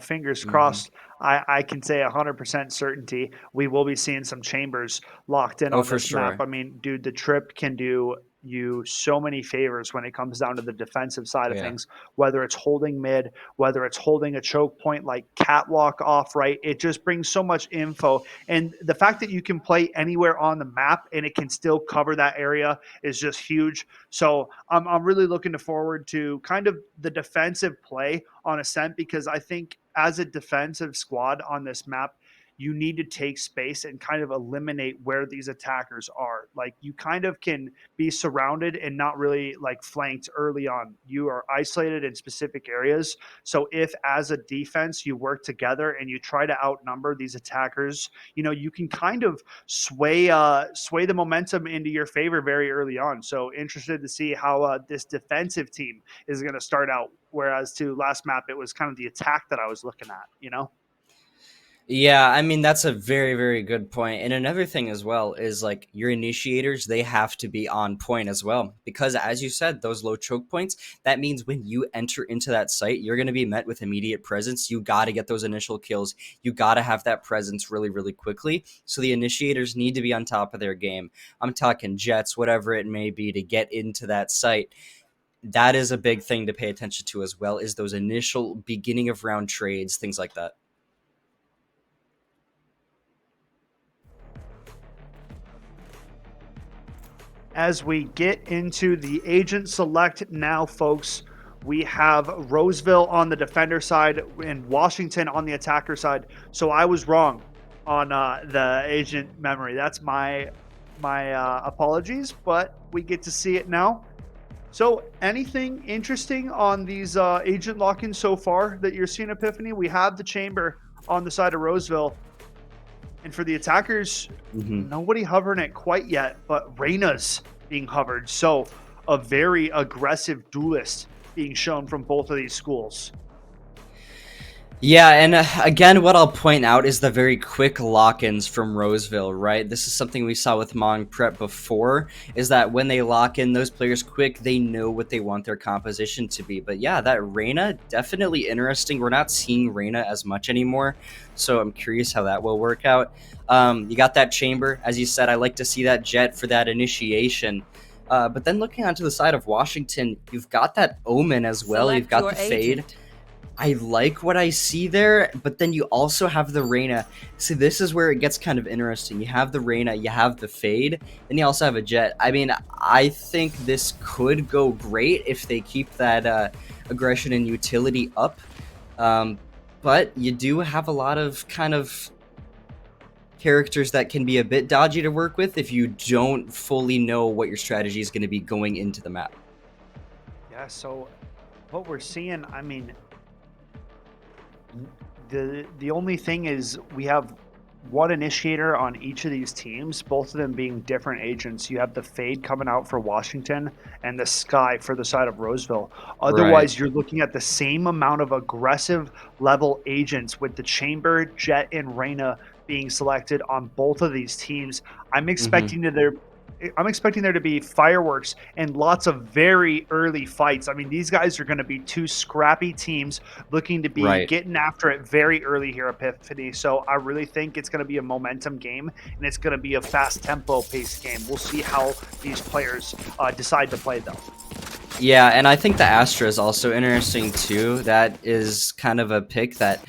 fingers crossed. I can say 100% certainty we will be seeing some chambers locked in on this map. I mean, dude, the trip can do you so many favors when it comes down to the defensive side of things, whether it's holding mid, whether it's holding a choke point like catwalk off, right? It just brings so much info. And the fact that you can play anywhere on the map and it can still cover that area is just huge. So I'm really looking forward to kind of the defensive play on Ascent, because I think as a defensive squad on this map, you need to take space and kind of eliminate where these attackers are. Like, you kind of can be surrounded and not really like flanked early on. You are isolated in specific areas. So if as a defense you work together and you try to outnumber these attackers, you can kind of sway the momentum into your favor very early on. So interested to see how this defensive team is going to start out. Whereas to last map, it was kind of the attack that I was looking at, Yeah, I mean, that's a very, very good point. And another thing as well is like your initiators, they have to be on point as well. Because as you said, those low choke points, that means when you enter into that site, you're going to be met with immediate presence. You got to get those initial kills. You got to have that presence really, really quickly. So the initiators need to be on top of their game. I'm talking jets, whatever it may be, to get into that site. That is a big thing to pay attention to as well, is those initial beginning of round trades, things like that. As we get into the agent select now, folks, we have Roseville on the defender side and Washington on the attacker side. So I was wrong on the agent memory. That's my apologies, but we get to see it now. So anything interesting on these agent lock-ins so far that you're seeing, Epiphany? We have the chamber on the side of Roseville. And for the attackers, nobody hovering it quite yet, but Reyna's being hovered. So a very aggressive duelist being shown from both of these schools. Yeah, and again, what I'll point out is the very quick lock-ins from Roseville, right? This is something we saw with Mong Prep before, is that when they lock in those players quick, they know what they want their composition to be. But yeah, that Reyna, definitely interesting. We're not seeing Reyna as much anymore, so I'm curious how that will work out. You got that chamber, as you said. I like to see that jet for that initiation. But then looking onto the side of Washington, you've got that Omen as well. You've got the Fade. I like what I see there, but then you also have the Reyna. See, this is where it gets kind of interesting. You have the Reyna, you have the Fade, and you also have a Jet. I mean, I think this could go great if they keep that aggression and utility up. But you do have a lot of kind of characters that can be a bit dodgy to work with if you don't fully know what your strategy is going to be going into the map. Yeah, so what we're seeing, I mean, the only thing is we have one initiator on each of these teams, both of them being different agents. You have the Fade coming out for Washington and the Sky for the side of Roseville. Otherwise, You're looking at the same amount of aggressive level agents with the Chamber, Jet, and Reyna being selected on both of these teams. I'm expecting there to be fireworks and lots of very early fights. I mean, these guys are going to be two scrappy teams looking to be getting after it very early here, Epiphany. So I really think it's going to be a momentum game, and it's going to be a fast tempo paced game. We'll see how these players decide to play, though. Yeah, and I think the Astra is also interesting, too. That is kind of a pick that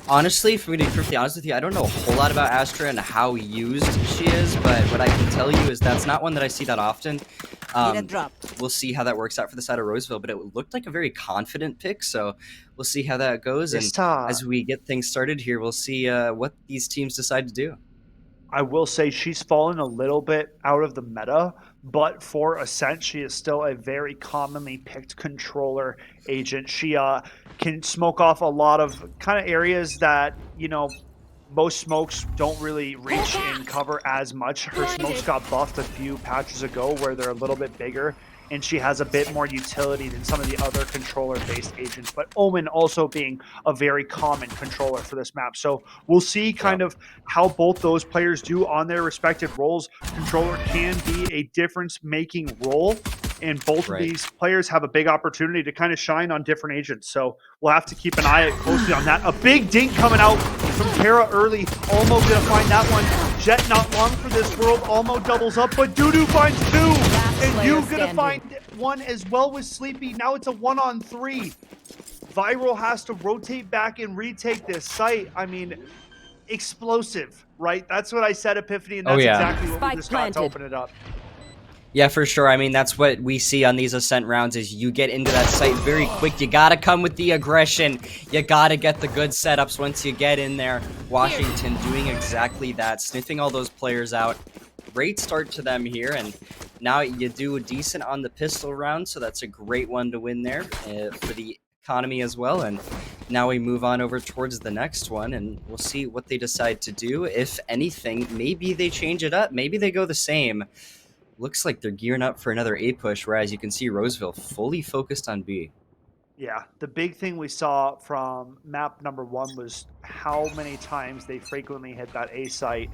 honestly, for me to be perfectly honest with you, I don't know a whole lot about Astra and how used she is, but what I can tell you is that's not one that I see that often. We'll see how that works out for the side of Roseville, but it looked like a very confident pick, so we'll see how that goes. And as we get things started here, we'll see what these teams decide to do. I will say she's fallen a little bit out of the meta, but for Ascent, she is still a very commonly picked controller agent. She can smoke off a lot of kind of areas that, you know, most smokes don't really reach and cover as much. Her smokes got buffed a few patches ago where they're a little bit bigger, and she has a bit more utility than some of the other controller-based agents, but Omen also being a very common controller for this map. So we'll see kind of how both those players do on their respective roles. Controller can be a difference-making role, and both of these players have a big opportunity to kind of shine on different agents. So we'll have to keep an eye closely on that. A big dink coming out from Kara early. Almo gonna find that one. Jet not long for this world. Almo doubles up, but Dudu finds two. And you gonna find one as well with Sleepy. Now it's a 1-on-3. Viral has to rotate back and retake this site. I mean, explosive, right? That's what I said, Epiphany, and that's exactly what we just got to open it up. Yeah, for sure. I mean, that's what we see on these Ascent rounds is you get into that site very quick. You got to come with the aggression. You got to get the good setups once you get in there. Washington doing exactly that, sniffing all those players out. Great start to them here, and now you do decent on the pistol round, so that's a great one to win there for the economy as well. And now we move on over towards the next one, and we'll see what they decide to do. If anything, maybe they change it up. Maybe they go the same. Looks like they're gearing up for another A push, whereas you can see Roseville fully focused on B. Yeah, the big thing we saw from map number 1 was how many times they frequently hit that A site.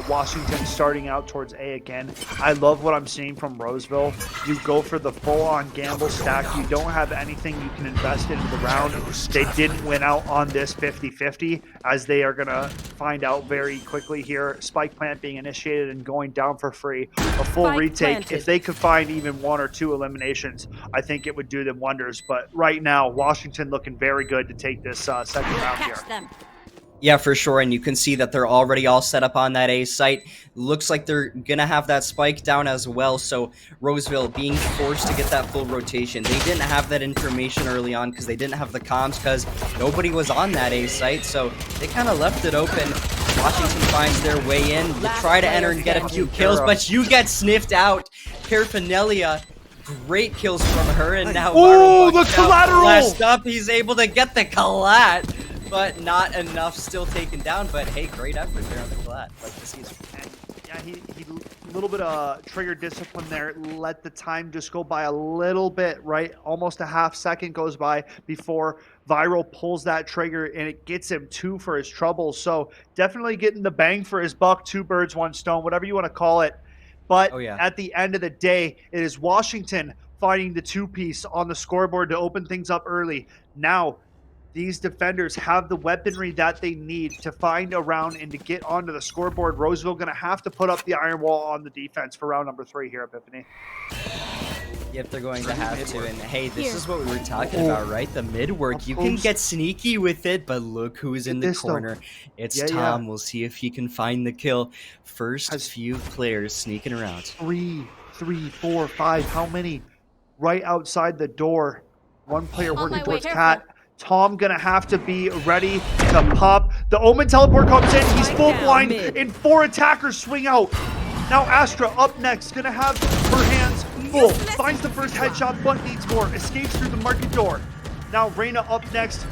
Washington starting out towards A again. I love what I'm seeing from Roseville. You go for the full-on gamble stack. You don't have anything you can invest into the round. They didn't win out on this 50-50, as they are going to find out very quickly here. Spike plant being initiated and going down for free. A full retake. If they could find even 1 or 2 eliminations, I think it would do them wonders. But right now, Washington looking very good to take this second round here. Yeah, for sure, and you can see that they're already all set up on that A site. Looks like they're going to have that spike down as well, so Roseville being forced to get that full rotation. They didn't have that information early on because they didn't have the comms because nobody was on that A site, so they kind of left it open. Washington finds their way in. You try to enter and get a few kills, but you get sniffed out. Paraphernalia Great kills from her, and now oh, the collateral! Blessed up, he's able to get the collat, but not enough, still taken down. But hey, great effort there on the collat. Like to see his... Yeah, he a little bit of trigger discipline there. Let the time just go by a little bit, right? Almost a half second goes by before Viral pulls that trigger, and it gets him 2 for his trouble. So definitely getting the bang for his buck, 2 birds, 1 stone, whatever you want to call it. But at the end of the day, it is Washington finding the 2-piece on the scoreboard to open things up early. Now, these defenders have the weaponry that they need to find a round and to get onto the scoreboard. Roseville going to have to put up the iron wall on the defense for round number 3 here, Epiphany. Yep, they're going to have to. And hey, this is what we were talking about, right? The mid work. You can get sneaky with it, but look who's in the corner. It's Tom. We'll see if he can find the kill. First few players sneaking around. 3, 4, 5. How many? Right outside the door. 1 player working towards Cat. Tom gonna have to be ready to pop. The Omen teleport comes in. He's full blind, and 4 attackers swing out. Now Astra up next, gonna have her hands full. Finds the first headshot, but needs more. Escapes through the market door. Now Reyna up next.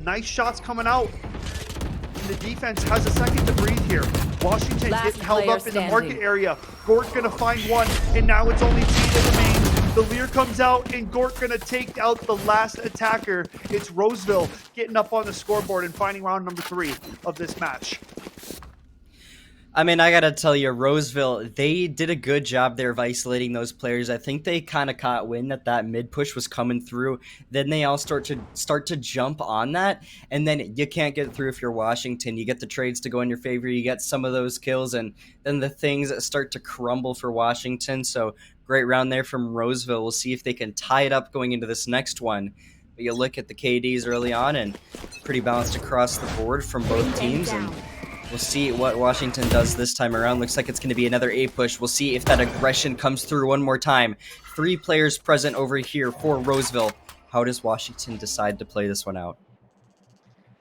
Nice shots coming out. And the defense has a second to breathe here. Washington getting held up in the market area. Gort gonna find 1, and now it's only 2 that remain. The Lear comes out, and Gort gonna take out the last attacker. It's Roseville getting up on the scoreboard and finding round number 3 of this match. I mean, I gotta tell you, Roseville, they did a good job there of isolating those players. I think they kind of caught wind that mid push was coming through. Then they all start to jump on that, and then you can't get through if you're Washington. You get the trades to go in your favor. You get some of those kills, and then the things start to crumble for Washington. So great round there from Roseville. We'll see if they can tie it up going into this next one. But you look at the KDs early on, and pretty balanced across the board from both teams. And we'll see what Washington does this time around. Looks like it's going to be another A push. We'll see if that aggression comes through one more time. 3 players present over here for Roseville. How does Washington decide to play this one out?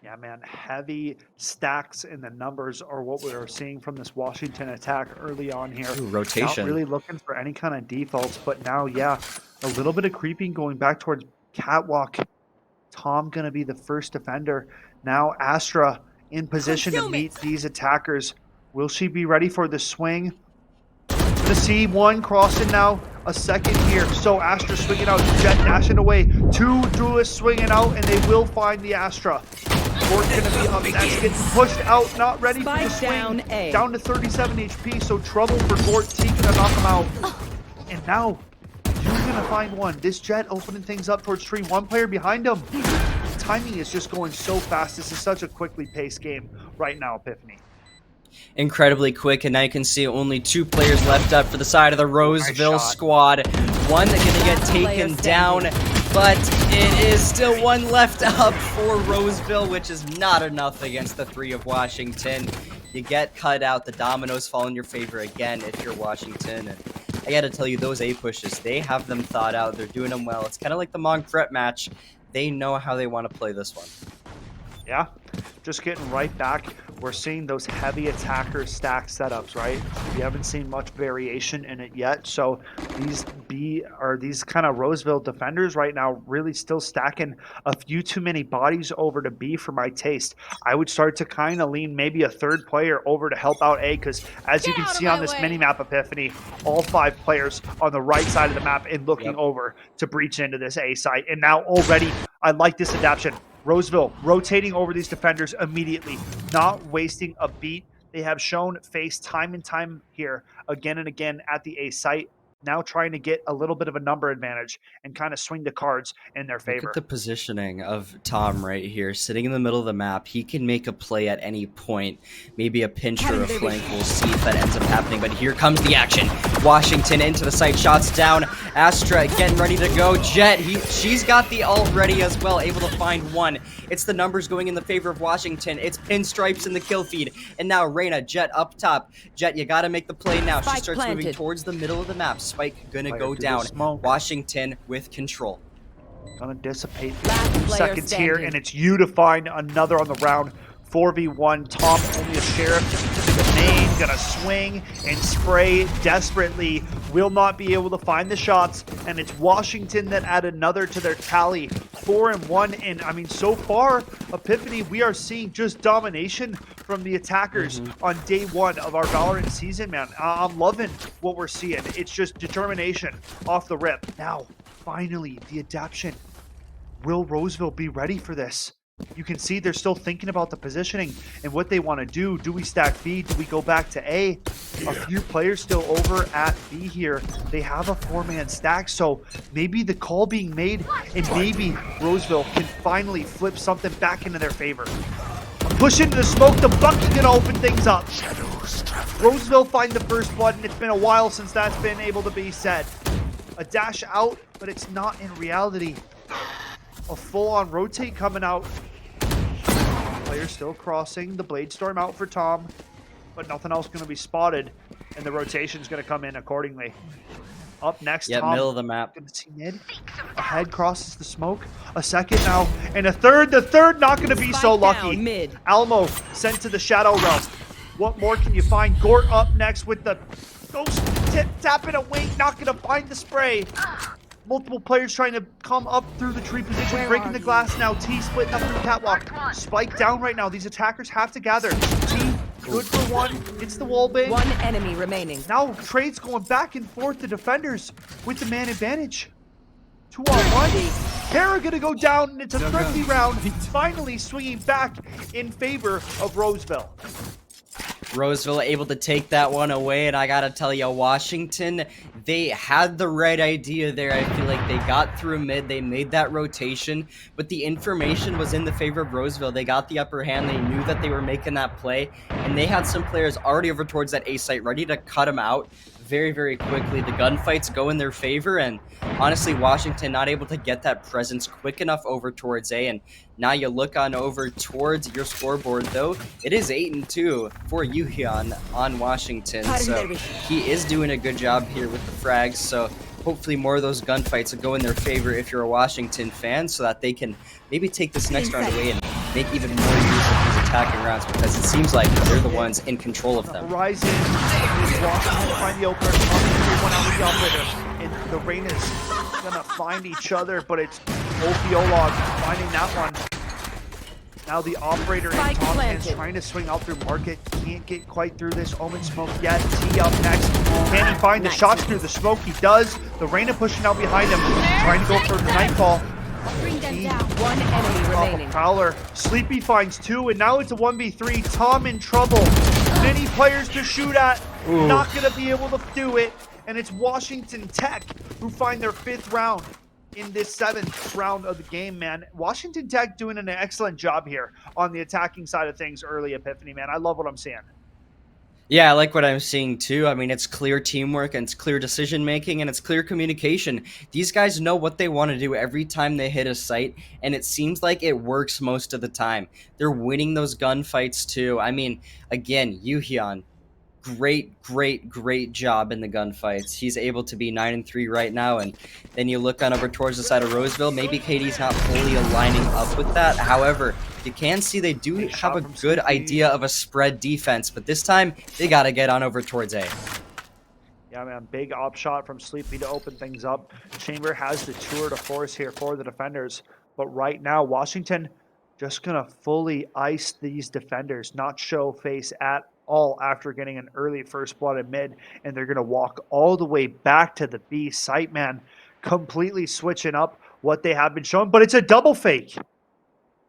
Yeah, man, heavy stacks in the numbers are what we are seeing from this Washington attack early on here. Ooh, rotation. Not really looking for any kind of defaults, but now, yeah, a little bit of creeping going back towards Catwalk. Tom going to be the first defender. Now Astra in position to meet these attackers. Will she be ready for the swing? The C1 crossing now. A second here. So Astra swinging out. Jet dashing away. 2 duelists swinging out, and they will find the Astra. Gort gonna be up next. Gets pushed out. Not ready for the swing. Down to 37 HP. So trouble for Gort. T gonna knock him out. And now you're gonna find 1. This Jet opening things up towards tree. 1 player behind him. Timing is just going so fast. This is such a quickly paced game right now, Epiphany. Incredibly quick, and now you can see only 2 players left up for the side of the Roseville squad. 1 that's going to get taken down, but it is still 1 left up for Roseville, which is not enough against the 3 of Washington. You get cut out. The dominoes fall in your favor again if you're Washington. And I got to tell you, those A pushes, they have them thought out. They're doing them well. It's kind of like the Monk threat match. They know how they want to play this one. Yeah, just getting right back. We're seeing those heavy attacker stack setups, right? We haven't seen much variation in it yet. So these kind of Roseville defenders right now really still stacking a few too many bodies over to B for my taste. I would start to kind of lean maybe a 3rd player over to help out A, because as you can see on this mini map, Epiphany, all 5 players on the right side of the map and looking over to breach into this A site. And now already, I like this adaptation. Roseville rotating over these defenders immediately, not wasting a beat. They have shown face time and time here, again and again at the A site. Now trying to get a little bit of a number advantage and kind of swing the cards in their favor. Look at the positioning of Tom right here, sitting in the middle of the map. He can make a play at any point, maybe a pinch or a flank. We'll see if that ends up happening, but here comes the action. Washington into the site, shots down. Astra getting ready to go. Jet, she's got the ult ready as well, able to find 1. It's the numbers going in the favor of Washington. It's pinstripes in the kill feed. And now Reyna, Jet up top. Jet, you got to make the play now. She starts moving towards the middle of the map. Spike gonna go down. Washington with control. Gonna dissipate 2 seconds here, and it's you to find another on the round. 4v1. Tom only a sheriff. main, gonna swing and spray desperately. Will not be able to find the shots, and it's Washington that add another to their tally. 4-1, and I mean, so far, Epiphany, we are seeing just domination from the attackers on day one of our Valorant season, man. I'm loving what we're seeing. It's just determination off the rip. Now, finally, the adaption. Will Roseville be ready for this? You can see they're still thinking about the positioning and what they want to do. Do we stack B? Do we go back to A? A few players still over at B here. They have a 4-man stack, so maybe the call being made and maybe Roseville can finally flip something back into their favor. Push into the smoke, the bucket gonna open things up. Roseville find the first blood, and it's been a while since that's been able to be said. A dash out, but it's not in reality. A full-on rotate coming out. Player still crossing. The Blade Storm out for Tom, but nothing else going to be spotted, and the rotation's going to come in accordingly. Up next, Tom. Middle of the map. Going to see mid. Ahead crosses the smoke. A second now, and a third. The third not going to be so lucky. Mid. Almo sent to the Shadow Realm. What more can you find? Gort up next with the ghost tapping a wing. Not going to find the spray. Multiple players trying to come up through the tree position, breaking the glass now. T splitting up through the catwalk. Spike down right now. These attackers have to gather. T, good for one. It's the wall bang. One enemy remaining. Now trades going back and forth. The defenders with the man advantage. 2-on-1. Kara gonna go down, and it's a thrifty round. Finally swinging back in favor of Roseville. Roseville able to take that one away, and I gotta tell you, Washington, they had the right idea there. I feel like they got through mid, they made that rotation, but the information was in the favor of Roseville. They got the upper hand, they knew that they were making that play, and they had some players already over towards that A site ready to cut them out very, very quickly. The gunfights go in their favor, and honestly, Washington not able to get that presence quick enough over towards A, and now you look on over towards your scoreboard, though. It is 8-2 for Yuhyun on Washington, so he is doing a good job here with the frags, so hopefully more of those gunfights will go in their favor if you're a Washington fan, so that they can maybe take this next round away and make even more use of these attacking rounds, because it seems like they're the ones in control of them. Horizon is walking to find the opener, one out with the operator, and the Rain is gonna find each other, but it's Ophiolog finding that one. Now the operator and Tom is trying to swing out through market. Can't get quite through this Omen smoke yet. T up next. Can he find the shots through the smoke? He does. The Reyna pushing out behind him. Trying to go for the nightfall. Bring them down. One enemy remaining. Prowler. Sleepy finds two, and now it's a 1v3. Tom in trouble. Many players to shoot at. Ooh. Not going to be able to do it. And it's Washington Tech who find their 5th round in this 7th round of the game, man. Washington Tech doing an excellent job here on the attacking side of things early, Epiphany, man. I love what I'm seeing. Yeah, I like what I'm seeing too. I mean, it's clear teamwork, and it's clear decision making, and it's clear communication. These guys know what they want to do every time they hit a site, and it seems like it works most of the time. They're winning those gunfights too. I mean, again, Yuhyun, great job in the gunfights. He's able to be 9-3 right now, and then you look on over towards the side of Roseville. Maybe KD's not fully aligning up with that. However, you can see they do have a good idea of a spread defense, but this time they got to get on over towards A. Yeah, man, big op shot from Sleepy to open things up. Chamber has the tour de force here for the defenders, but right now Washington just gonna fully ice these defenders, not show face at all after getting an early first blood in mid, and they're going to walk all the way back to the B site, man, completely switching up what they have been showing, but it's a double fake.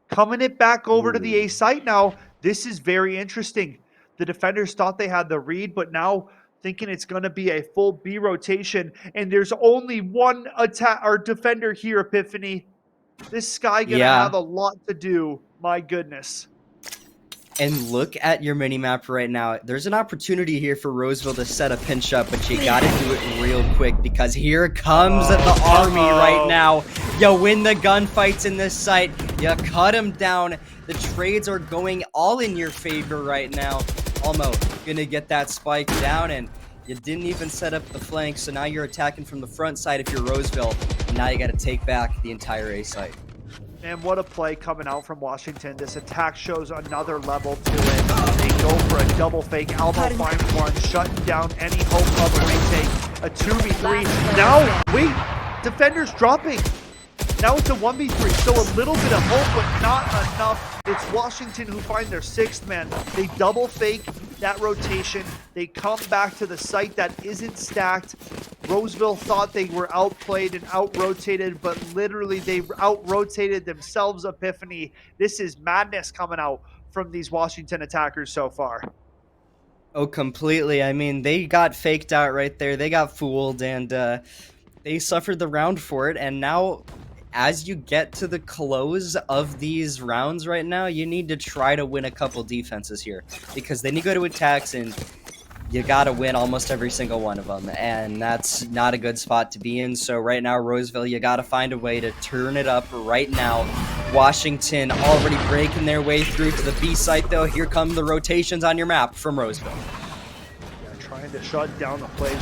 Coming it back over to the A site now. This is very interesting. The defenders thought they had the read, but now thinking it's going to be a full B rotation, and there's only one attack or defender here, Epiphany. This Sky going to have a lot to do. My goodness. And look at your mini-map right now. There's an opportunity here for Roseville to set a pinch up, but you gotta do it real quick, because here comes the army right now. You win the gunfights in this site. You cut them down. The trades are going all in your favor right now. Almost gonna get that spike down, and you didn't even set up the flank, so now you're attacking from the front side if you're Roseville, and now you gotta take back the entire A site. And what a play coming out from Washington. This attack shows another level to it. They go for a double fake. Almo finds one, shutting down any hope of a retake. A 2v3. Now, wait, defenders dropping. Now it's a 1v3, still a little bit of hope, but not enough. It's Washington who find their sixth man. They double fake that rotation. They come back to the site that isn't stacked. Roseville thought they were outplayed and out-rotated, but literally they out-rotated themselves, Epiphany. This is madness coming out from these Washington attackers so far. Oh, completely. I mean, they got faked out right there. They got fooled, and they suffered the round for it. And now, as you get to the close of these rounds right now, you need to try to win a couple defenses here, because then you go to attacks and you gotta win almost every single one of them, and that's not a good spot to be in. So right now, Roseville, you gotta find a way to turn it up right now. Washington already breaking their way through to the B site, though. Here come the rotations on your map from Roseville. Yeah, trying to shut down the plays,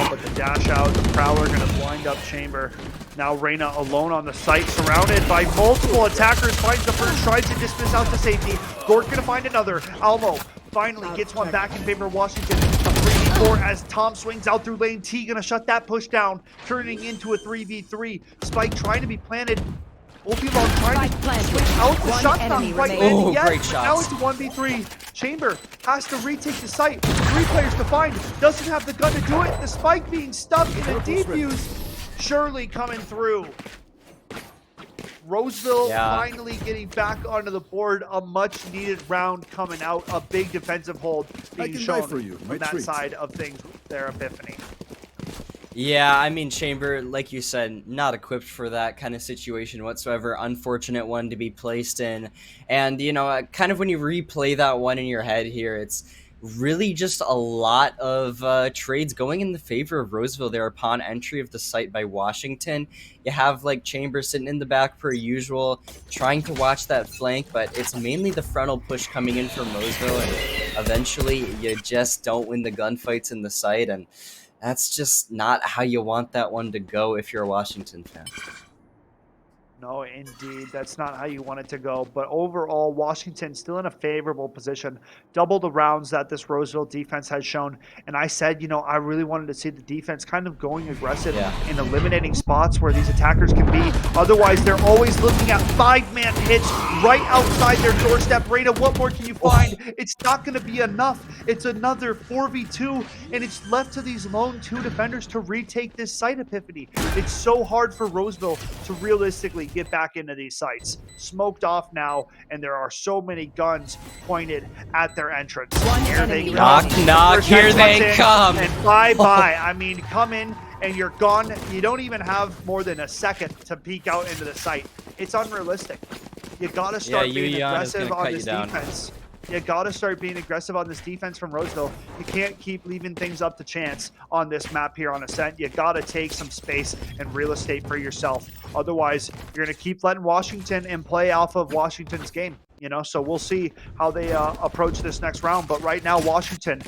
but the dash out, the Prowler gonna blind up Chamber. Now Reyna alone on the site, surrounded by multiple attackers, finds the first, tries to dismiss out to safety. Gort gonna find another. Almo finally gets one back in favor of Washington. A 3v4 as Tom swings out through lane T, gonna shut that push down, turning into a 3v3. Spike trying to be planted. Opiolon trying to swing out the shot, not quite landing yet. Great shots. Now it's a 1v3. Chamber has to retake the site. 3 players to find. Doesn't have the gun to do it. The Spike being stuck in a defuse. Surely coming through. Roseville finally getting back onto the board. A much needed round coming out. A big defensive hold being shown from that side of things there, Epiphany. Yeah, I mean, Chamber, like you said, not equipped for that kind of situation whatsoever. Unfortunate one to be placed in. And, you know, kind of when you replay that one in your head here, it's really just a lot of trades going in the favor of Roseville there upon entry of the site by Washington. You have, like, Chamber sitting in the back per usual, trying to watch that flank, but it's mainly the frontal push coming in from Roseville, and eventually you just don't win the gunfights in the site, and that's just not how you want that one to go if you're a Washington fan. No, indeed. That's not how you want it to go. But overall, Washington still in a favorable position. Double the rounds that this Roseville defense has shown. And I said, you know, I really wanted to see the defense kind of going aggressive and eliminating spots where these attackers can be. Otherwise, they're always looking at 5-man hits right outside their doorstep. Reyna, what more can you find? It's not going to be enough. It's another 4v2, and it's left to these lone 2 defenders to retake this site, Epiphany. It's so hard for Roseville to realistically get back into these sites. Smoked off now, and there are so many guns pointed at their entrance. Here they come. Knock, knock, here they come. And bye-bye. I mean, come in and you're gone. You don't even have more than a second to peek out into the site. It's unrealistic. You got to start being aggressive on this defense. You got to start being aggressive on this defense from Roseville. You can't keep leaving things up to chance on this map here on Ascent. You got to take some space and real estate for yourself. Otherwise, you're going to keep letting Washington and play off of Washington's game. You know, so we'll see how they approach this next round. But right now, Washington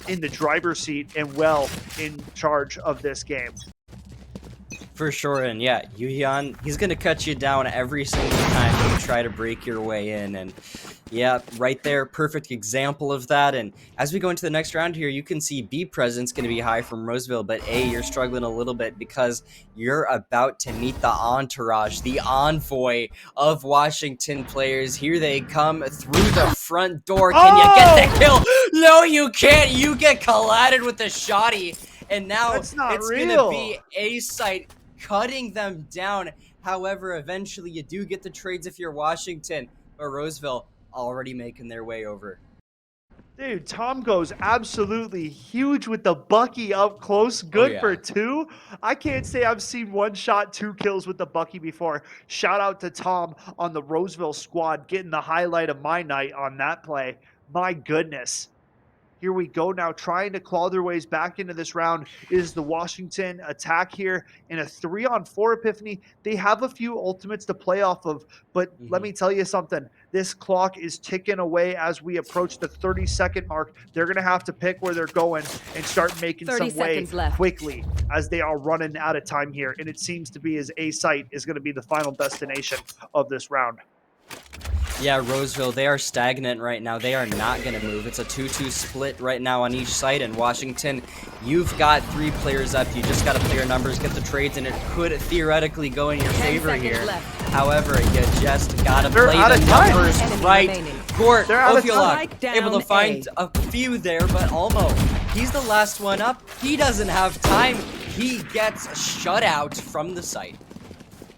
in the driver's seat and well in charge of this game. For sure, and yeah, Yuhyun, he's going to cut you down every single time you try to break your way in, and yeah, right there, perfect example of that. And as we go into the next round here, you can see B presence going to be high from Roseville, but A, you're struggling a little bit because you're about to meet the entourage, the envoy of Washington players. Here they come through the front door. Can you get the kill? No, you can't. You get collided with the shotty, and now it's going to be A site cutting them down. However, eventually you do get the trades if you're Washington, but Roseville already making their way over. Dude, Tom goes absolutely huge with the Bucky up close. Good for 2. I can't say I've seen 1 shot, 2 kills with the Bucky before. Shout out to Tom on the Roseville squad getting the highlight of my night on that play. My goodness. Here we go now, trying to claw their ways back into this round is the Washington attack here in a 3-on-4 Epiphany. They have a few ultimates to play off of, but let me tell you something. This clock is ticking away as we approach the 30-second mark. They're going to have to pick where they're going and start making some way quickly as they are running out of time here. And it seems to be as A site is going to be the final destination of this round. Yeah, Roseville, they are stagnant right now. They are not going to move. It's a 2-2 split right now on each side. And Washington, you've got 3 players up. You just got to play your numbers, get the trades, and it could theoretically go in your favor here. However, you just got to play the numbers right. Gort, Ophiolog, able to find a few there, but Almo, he's the last one up. He doesn't have time. He gets shut out from the site.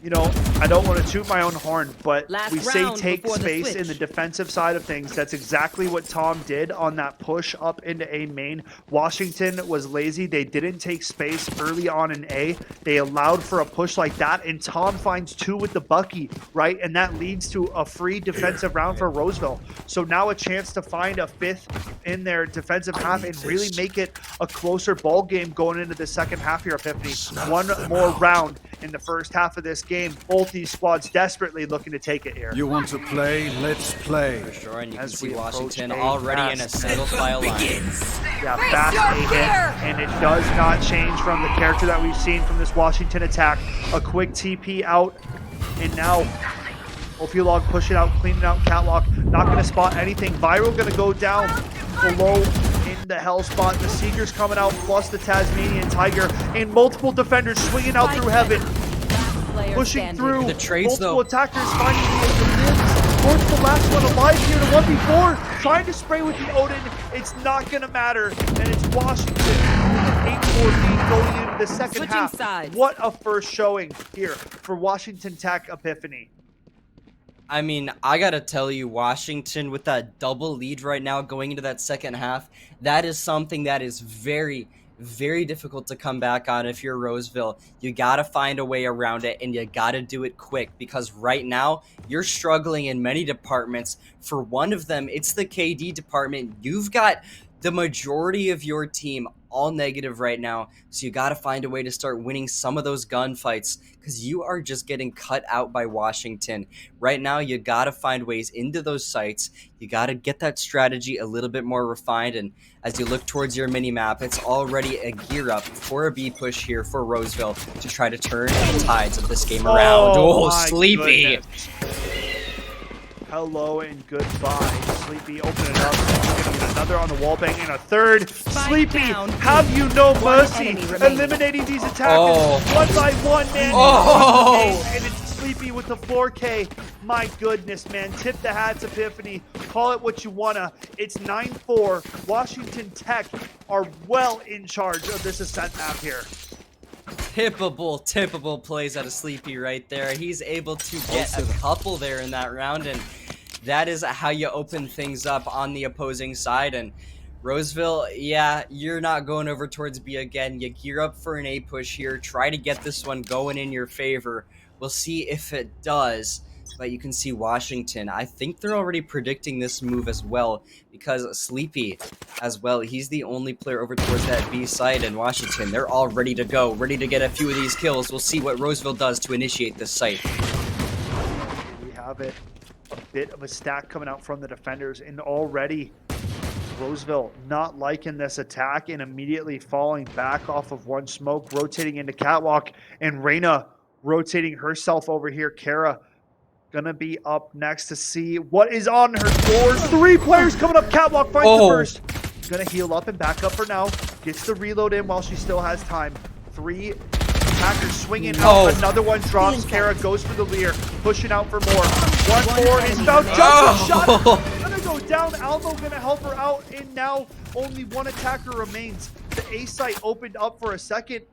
You know, I don't want to toot my own horn, but we say take space in the defensive side of things. That's exactly what Tom did on that push up into A main. Washington was lazy. They didn't take space early on in A. They allowed for a push like that, and Tom finds 2 with the Bucky, right? And that leads to a free defensive round for Roseville. So now a chance to find a 5th in their defensive half and really make it a closer ball game going into the second half here, Epiphany. One more round in the first half of this game. Both these squads desperately looking to take it here. You want to play? Let's play. For sure, and you can see Washington already in a single file line. Yeah, fast A hit, and it does not change from the character that we've seen from this Washington attack. A quick TP out, and now Ophiolog pushing out, cleaning out Catwalk. Not going to spot anything. Viral going to go down below in the hell spot. The Seeker's coming out, plus the Tasmanian Tiger, and multiple defenders swinging out through heaven. Pushing through, the trades, multiple attackers finding the limbs. Gord's the last one alive here to 1v4, trying to spray with the Odin. It's not going to matter, and it's Washington with an 8-4 lead going into the second half. Sides. What a first showing here for Washington Tech Epiphany. I mean, I gotta tell you, Washington with that double lead right now going into that second half, that is something that is very, very difficult to come back on if you're Roseville. You gotta find a way around it, and you gotta do it quick, because right now you're struggling in many departments. For one of them, it's the KD department. You've got the majority of your team all negative right now, so you gotta find a way to start winning some of those gunfights, because you are just getting cut out by Washington. Right now, you gotta find ways into those sites. You gotta get that strategy a little bit more refined, and as you look towards your mini-map, it's already a gear up for a B push here for Roseville to try to turn the tides of this game around. Oh, Sleepy! Goodness. Hello and goodbye. Sleepy, open it up. We're gonna get another on the wall bang and a third. Sleepy, have you no mercy? Eliminating these attackers one by one, man. And it's Sleepy with the 4K. My goodness, man. Tip the hats, Epiphany. Call it what you wanna. It's 9-4. Washington Tech are well in charge of this ascent map here. Tippable plays out of Sleepy right there. He's able to get a couple there in that round, and that is how you open things up on the opposing side. And Roseville, yeah, you're not going over towards B again. You gear up for an A push here. Try to get this one going in your favor. We'll see if it does. But you can see Washington, I think they're already predicting this move as well, because Sleepy as well, he's the only player over towards that B side, and Washington, they're all ready to go, ready to get a few of these kills. We'll see what Roseville does to initiate this site. We have it. A bit of a stack coming out from the defenders, and already Roseville not liking this attack and immediately falling back off of one smoke, rotating into Catwalk, and Reyna rotating herself over here. Kara gonna be up next to see what is on her doors. 3 players coming up. Catwalk finds the first. Gonna heal up and back up for now. Gets the reload in while she still has time. 3 attackers swinging out. Another one drops. Kara goes for the leer. Pushing out for more. One more is about jumping shot. Gonna go down. Almo gonna help her out. And now only one attacker remains. The A site opened up for a second,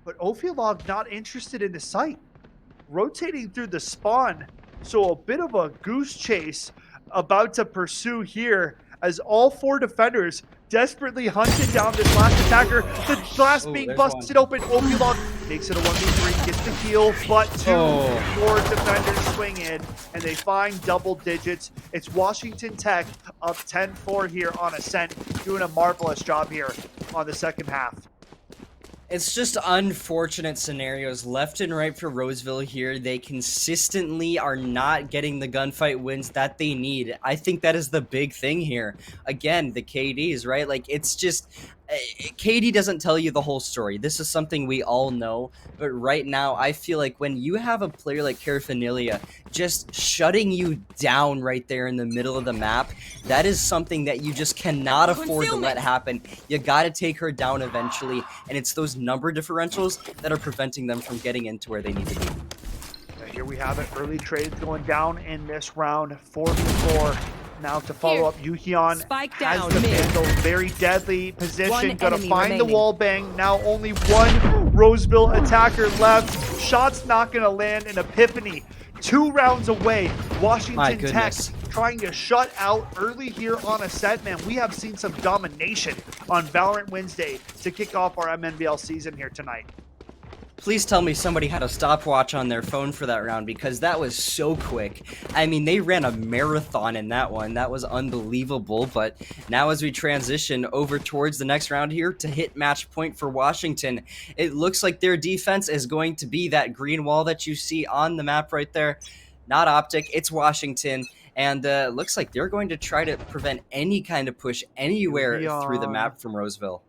but Ophiolog not interested in the site. Rotating through the spawn. So a bit of a goose chase about to pursue here as all 4 defenders desperately hunted down this last attacker. The glass being busted open. Ophiolog Makes it a 1v3, gets the heal, but two more defenders swing in, and they find double digits. It's Washington Tech up 10-4 here on Ascent, doing a marvelous job here on the second half. It's just unfortunate scenarios left and right for Roseville here. They consistently are not getting the gunfight wins that they need. I think that is the big thing here. Again, the KDs, right? Like, it's just... KD doesn't tell you the whole story. This is something we all know, but right now I feel like when you have a player like Carafanilia just shutting you down right there in the middle of the map, that is something that you just cannot afford to let happen. You got to take her down eventually, and it's those number differentials that are preventing them from getting into where they need to be. Here we have it, early trades going down in this round, 4v4. Now to follow up, Yuhyun has the Vandal, very deadly position, gonna find the wall bang. Now only one Roseville attacker left. Shot's not gonna land in Epiphany. 2 rounds away, Washington Tech trying to shut out early here on Ascent. Man, we have seen some domination on Valorant Wednesday to kick off our Mnvl season here tonight. Please tell me somebody had a stopwatch on their phone for that round, because that was so quick. I mean, they ran a marathon in that one. That was unbelievable. But now as we transition over towards the next round here to hit match point for Washington, it looks like their defense is going to be that green wall that you see on the map right there. Not Optic, it's Washington. And looks like they're going to try to prevent any kind of push anywhere through the map from Roseville.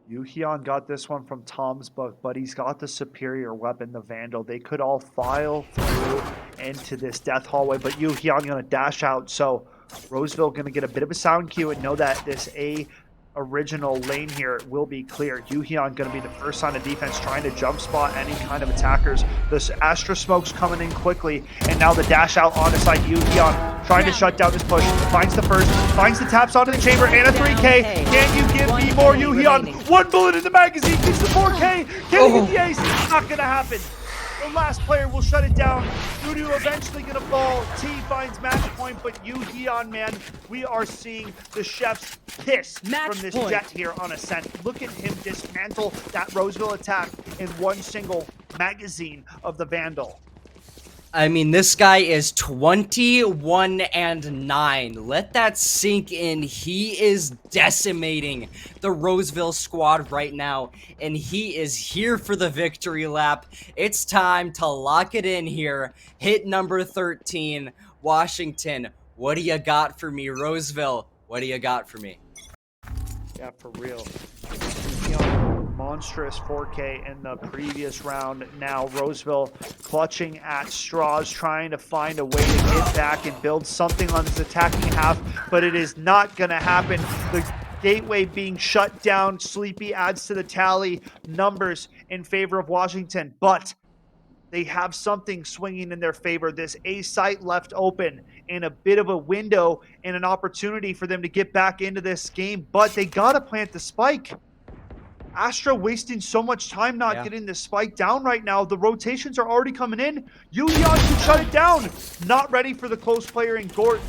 Yuhyun got this one from Tom's book, but he's got the superior weapon, the Vandal. They could all file through into this death hallway, but Yuhyun going to dash out. So Roseville going to get a bit of a sound cue and know that this original lane here will be clear. Yuhyun going to be the first on the defense, trying to jump spot any kind of attackers. This Astra smoke's coming in quickly, and now the dash out on the side. Yuhyun trying to shut down this push, finds the first, finds the taps onto the chamber, and a 3K. Can you give me more, Yuhyun? 1 bullet in the magazine, gets the 4K. Can he get the ace? It's not going to happen. The last player will shut it down. Voodoo eventually going to fall. T finds match point, but Yuhyun, man, we are seeing the chef's kiss from this jet here on Ascent. Look at him dismantle that Roseville attack in one single magazine of the Vandal. I mean, this guy is 21-9. Let that sink in. He is decimating the Roseville squad right now, and he is here for the victory lap. It's time to lock it in here. Hit number 13, Washington. What do you got for me, Roseville? What do you got for me? Yeah, for real. Monstrous 4K in the previous round. Now Roseville clutching at straws, trying to find a way to get back and build something on this attacking half, but it is not going to happen. The gateway being shut down. Sleepy adds to the tally numbers in favor of Washington, but they have something swinging in their favor. This A site left open and a bit of a window and an opportunity for them to get back into this game, but they got to plant the spike. Astra wasting so much time not getting the spike down right now. The rotations are already coming in. Yuhyun can shut it down. Not ready for the close player in Gort.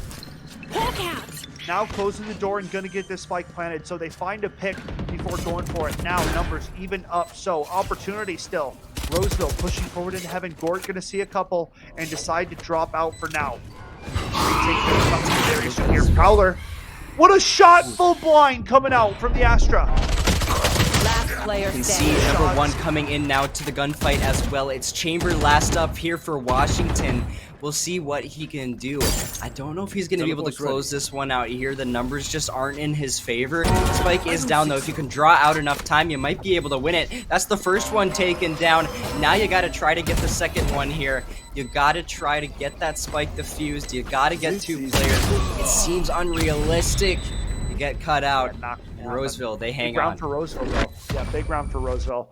Now closing the door and going to get this spike planted. So they find a pick before going for it. Now numbers even up. So opportunity still. Roseville pushing forward into heaven. Gort going to see a couple and decide to drop out for now. Very soon here. Prowler. What a shot, full blind coming out from the Astra. You can see number 1 coming in now to the gunfight as well. It's Chamber last up here for Washington. We'll see what he can do. I don't know if he's going to be able to close this one out here. The numbers just aren't in his favor. Spike is down, though. If you can draw out enough time, you might be able to win it. That's the first one taken down. Now you got to try to get the second one here. You got to try to get that spike diffused. You got to get 2 players. It seems unrealistic. You get cut out. Roseville, they hang on. Big round for Roseville, though. Yeah, big round for Roseville.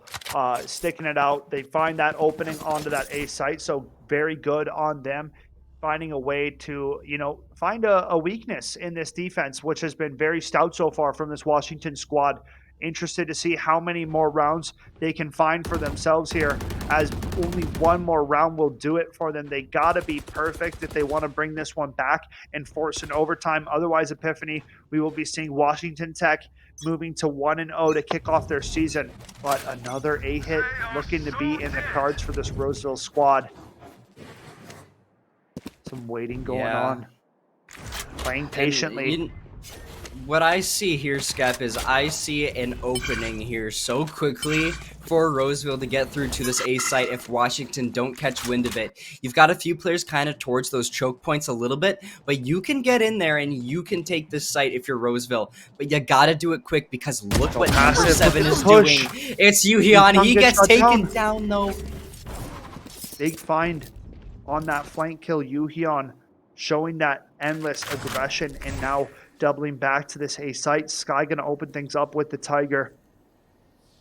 Sticking it out. They find that opening onto that A site, so very good on them. Finding a way to, find a weakness in this defense, which has been very stout so far from this Washington squad. Interested to see how many more rounds they can find for themselves here, as only one more round will do it for them. They got to be perfect if they want to bring this one back and force an overtime. Otherwise, Epiphany, we will be seeing Washington Tech moving to 1-0 to kick off their season. But another A-hit looking to be in the cards for this Roseville squad. Some waiting going on. Playing patiently. What I see here, Skep, is I see an opening here so quickly for Roseville to get through to this A site if Washington don't catch wind of it. You've got a few players kind of towards those choke points a little bit, but you can get in there and you can take this site if you're Roseville. But you got to do it quick because look what number 7 is doing. It's Yuhyun. He gets taken down, though. Big find on that flank kill, Yuhyun, showing that endless aggression and now doubling back to this A site. Sky going to open things up with the Tiger.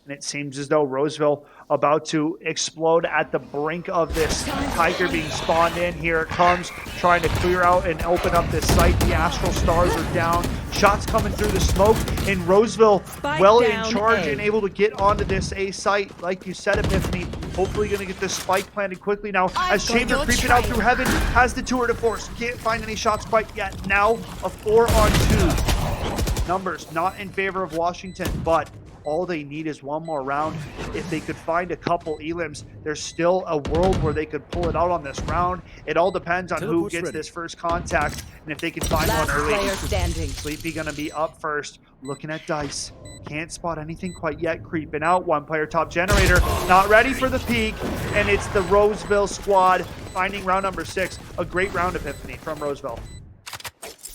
And it seems as though Roseville about to explode at the brink of this Tiger being spawned in. Here it comes, trying to clear out and open up this site. The Astral Stars are down. Shots coming through the smoke. And Roseville well in charge and able to get onto this A site. Like you said, Epiphany, hopefully going to get this spike planted quickly now. As Chamber creeping out through heaven, has the tour de force. Can't find any shots quite yet. Now a 4-on-2. Numbers not in favor of Washington, but all they need is one more round. If they could find a couple elims, there's still a world where they could pull it out on this round. It all depends on who gets this first contact, and if they can find one early. Sleepy gonna be up first, looking at dice. Can't spot anything quite yet. Creeping out, one player top generator, not ready for the peak, and it's the Roseville squad finding round number 6. A great round, Epiphany, from Roseville.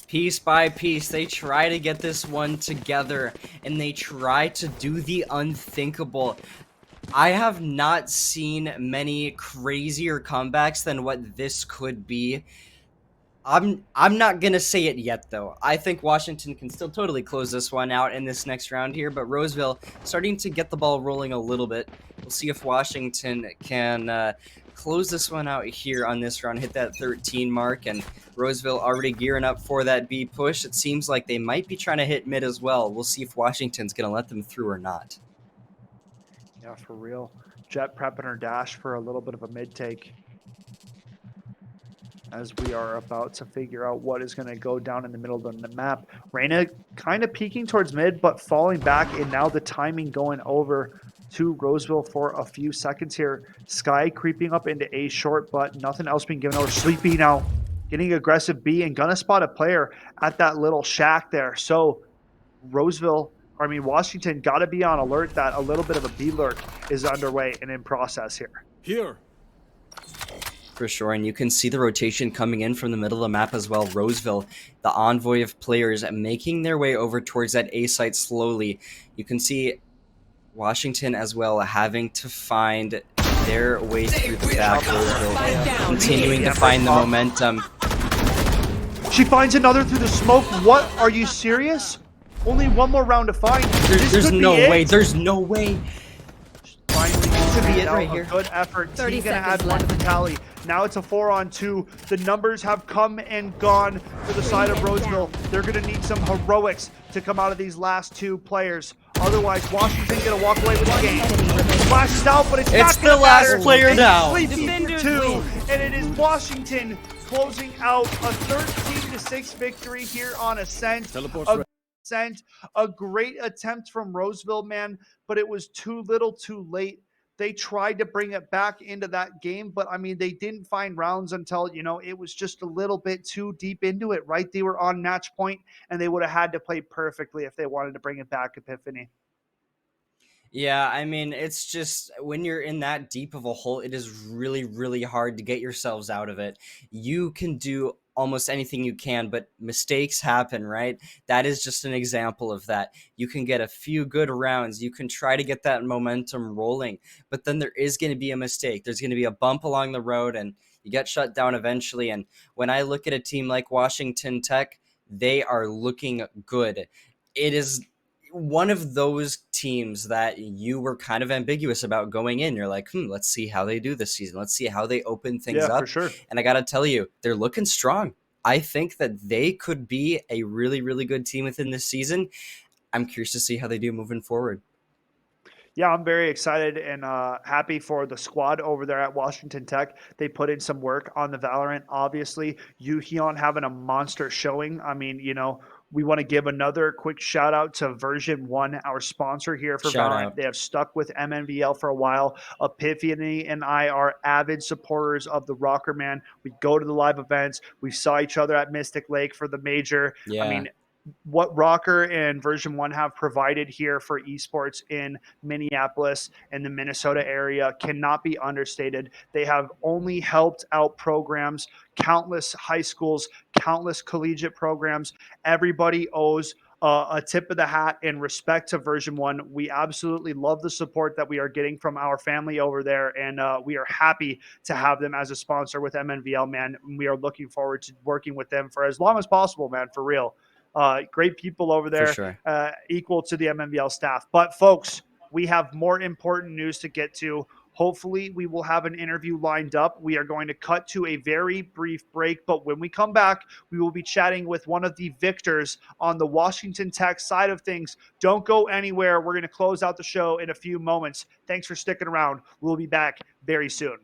Piece by piece, they try to get this one together, and they try to do the unthinkable. I have not seen many crazier comebacks than what this could be. I'm not gonna say it yet, though. I think Washington can still totally close this one out in this next round here, but Roseville starting to get the ball rolling a little bit. We'll see if Washington can close this one out here on this round, hit that 13 mark, and Roseville already gearing up for that B push. It seems like they might be trying to hit mid as well. We'll see if Washington's going to let them through or not. Yeah, for real. Jet prepping her dash for a little bit of a mid take, as we are about to figure out what is going to go down in the middle of the map. Reyna kind of peeking towards mid, but falling back, and now the timing going over to Roseville for a few seconds here. Sky creeping up into A short, but nothing else being given over. Sleepy now getting aggressive B and gonna spot a player at that little shack there. So Washington got to be on alert that a little bit of a B lurk is underway and in process here. For sure, and you can see the rotation coming in from the middle of the map as well. Roseville, the envoy of players, making their way over towards that A site slowly. You can see Washington as well having to find their way through the back. Roseville continuing to find the momentum. She finds another through the smoke. What? Are you serious? Only one more round to find. There's no way. There's no way. Finally, this could be it right here. Good effort. Team gonna add one to the tally. Now it's a 4-on-2. The numbers have come and gone for the side of Roseville. They're gonna need some heroics to come out of these last two players. Otherwise, Washington's gonna walk away with the game. Flashes out, but it's not the last player down. Sleepy for 2, and it is Washington closing out a 13-6 victory here on Ascent. A great attempt from Roseville, man, but it was too little too late. They tried to bring it back into that game, but I mean, they didn't find rounds until, it was just a little bit too deep into it, right? They were on match point, and they would have had to play perfectly if they wanted to bring it back, Epiphany. Yeah, I mean, it's just when you're in that deep of a hole, it is really, really hard to get yourselves out of it. You can do almost anything you can, but mistakes happen, right? That is just an example of that. You can get a few good rounds. You can try to get that momentum rolling, but then there is going to be a mistake. There's going to be a bump along the road, and you get shut down eventually. And when I look at a team like Washington Tech, they are looking good. It is one of those teams that you were kind of ambiguous about going in. You're like, let's see how they do this season. Let's see how they open things up. For sure. And I got to tell you, they're looking strong. I think that they could be a really, really good team within this season. I'm curious to see how they do moving forward. Yeah, I'm very excited and happy for the squad over there at Washington Tech. They put in some work on the Valorant. Obviously, Yuhyun having a monster showing. I mean, we want to give another quick shout out to VERSION1, our sponsor here for Shout Valorant. out. They have stuck with Mnvl for a while. Epiphany and I are avid supporters of the Rocker Man. We go to the live events. We saw each other at Mystic Lake for the major. Yeah. I mean, what Rocker and VERSION1 have provided here for esports in Minneapolis and the Minnesota area cannot be understated. They have only helped out programs, countless high schools, countless collegiate programs. Everybody owes a tip of the hat and respect to VERSION1. We absolutely love the support that we are getting from our family over there, and we are happy to have them as a sponsor with Mnvl, man. We are looking forward to working with them for as long as possible, man, for real. Great people over there, sure. Equal to the Mnvl staff. But folks, we have more important news to get to. Hopefully, we will have an interview lined up. We are going to cut to a very brief break, but when we come back, we will be chatting with one of the victors on the Washington Tech side of things. Don't go anywhere. We're going to close out the show in a few moments. Thanks for sticking around. We'll be back very soon.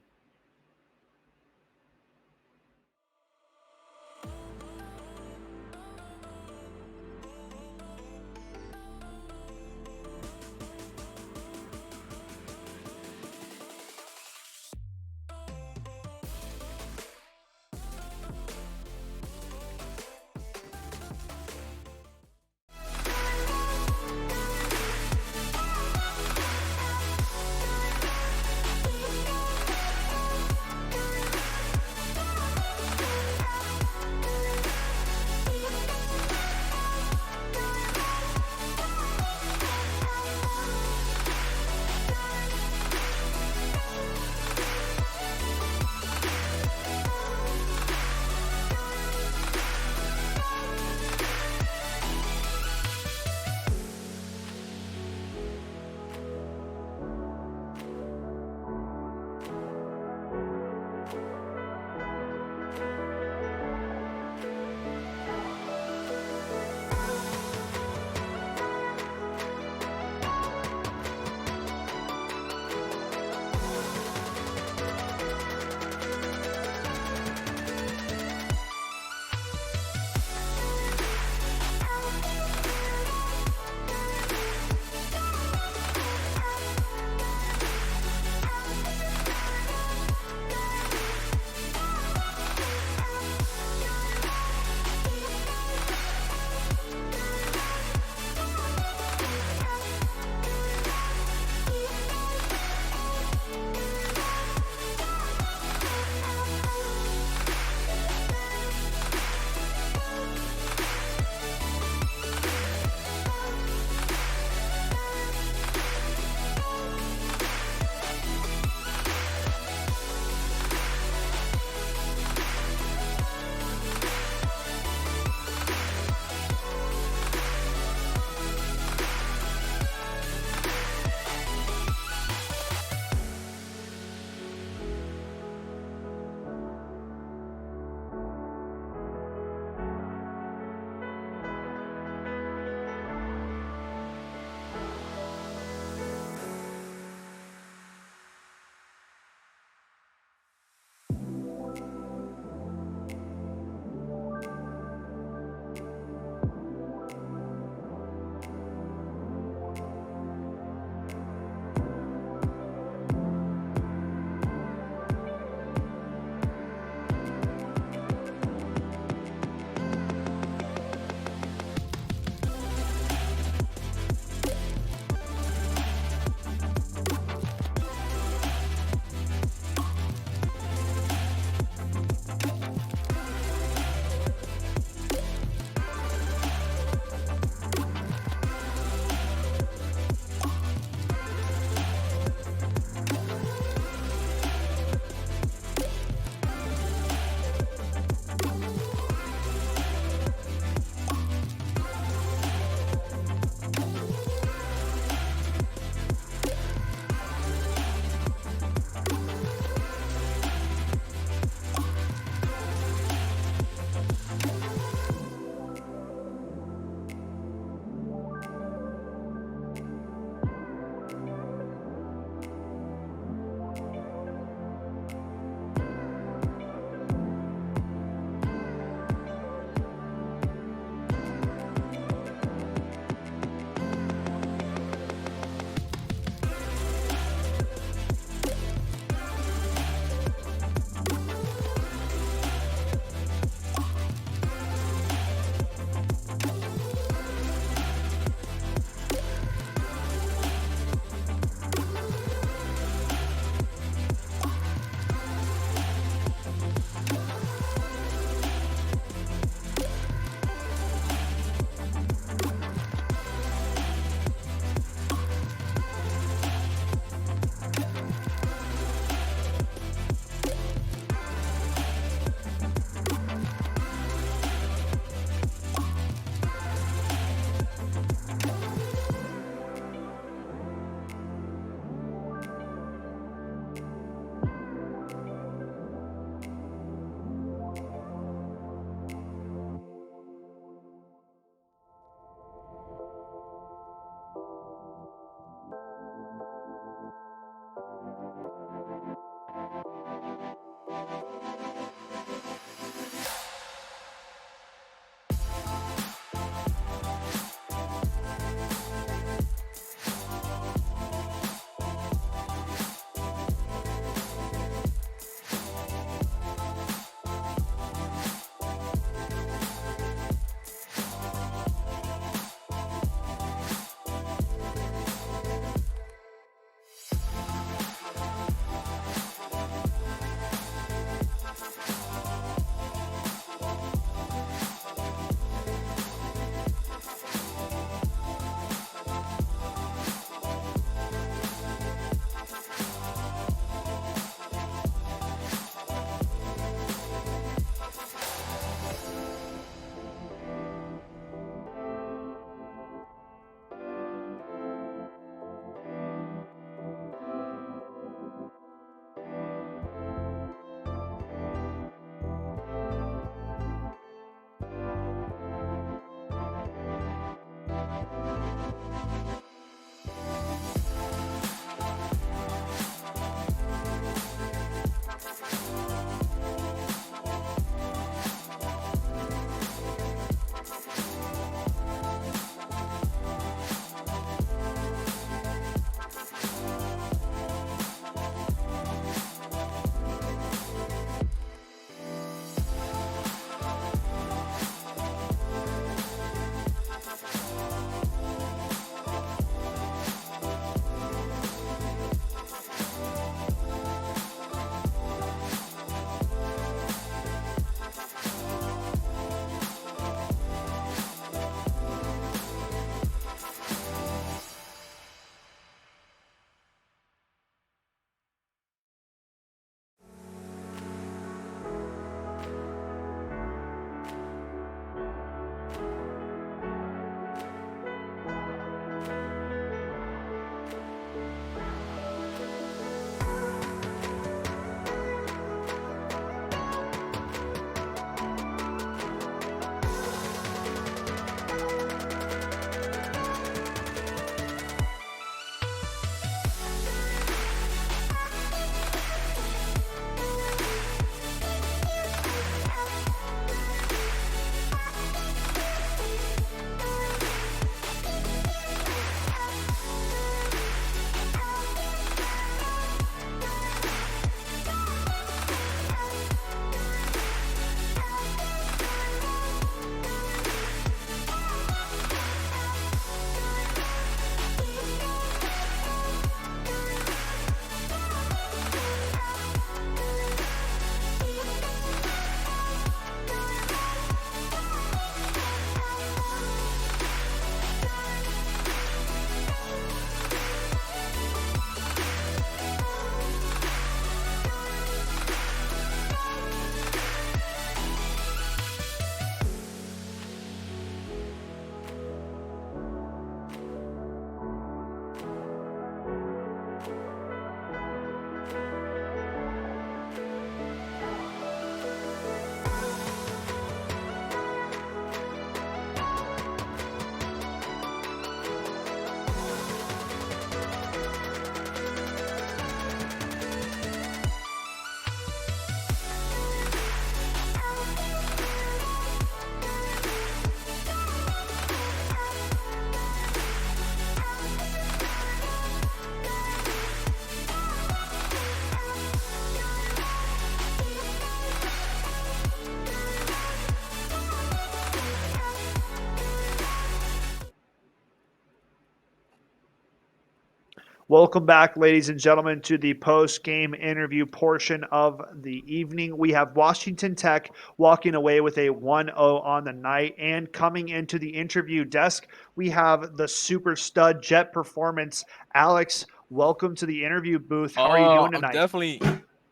Welcome back, ladies and gentlemen, to the post-game interview portion of the evening. We have Washington Tech walking away with a 1-0 on the night, and coming into the interview desk, we have the super stud Jet Performance. Alex, welcome to the interview booth. How are you doing tonight? I'm definitely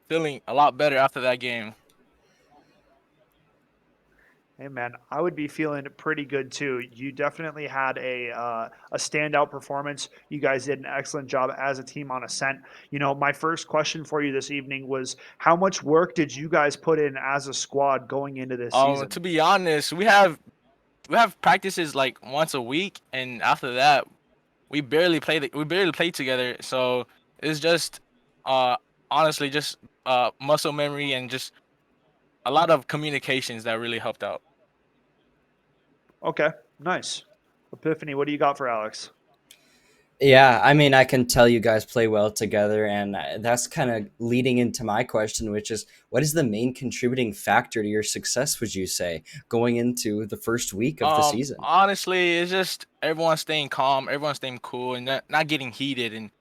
feeling a lot better after that game. Hey man, I would be feeling pretty good too. You definitely had a standout performance. You guys did an excellent job as a team on Ascent. You know, my first question for you this evening was, how much work did you guys put in as a squad going into this season? To be honest, we have practices like once a week, and after that, we barely play together. So it's just honestly just muscle memory and just a lot of communications that really helped out. Okay, nice. Epiphany, what do you got for Alex? Yeah, I mean, I can tell you guys play well together, and that's kind of leading into my question, which is, what is the main contributing factor to your success, would you say, going into the first week of the season? Honestly, it's just everyone staying calm, everyone staying cool, and not getting heated, and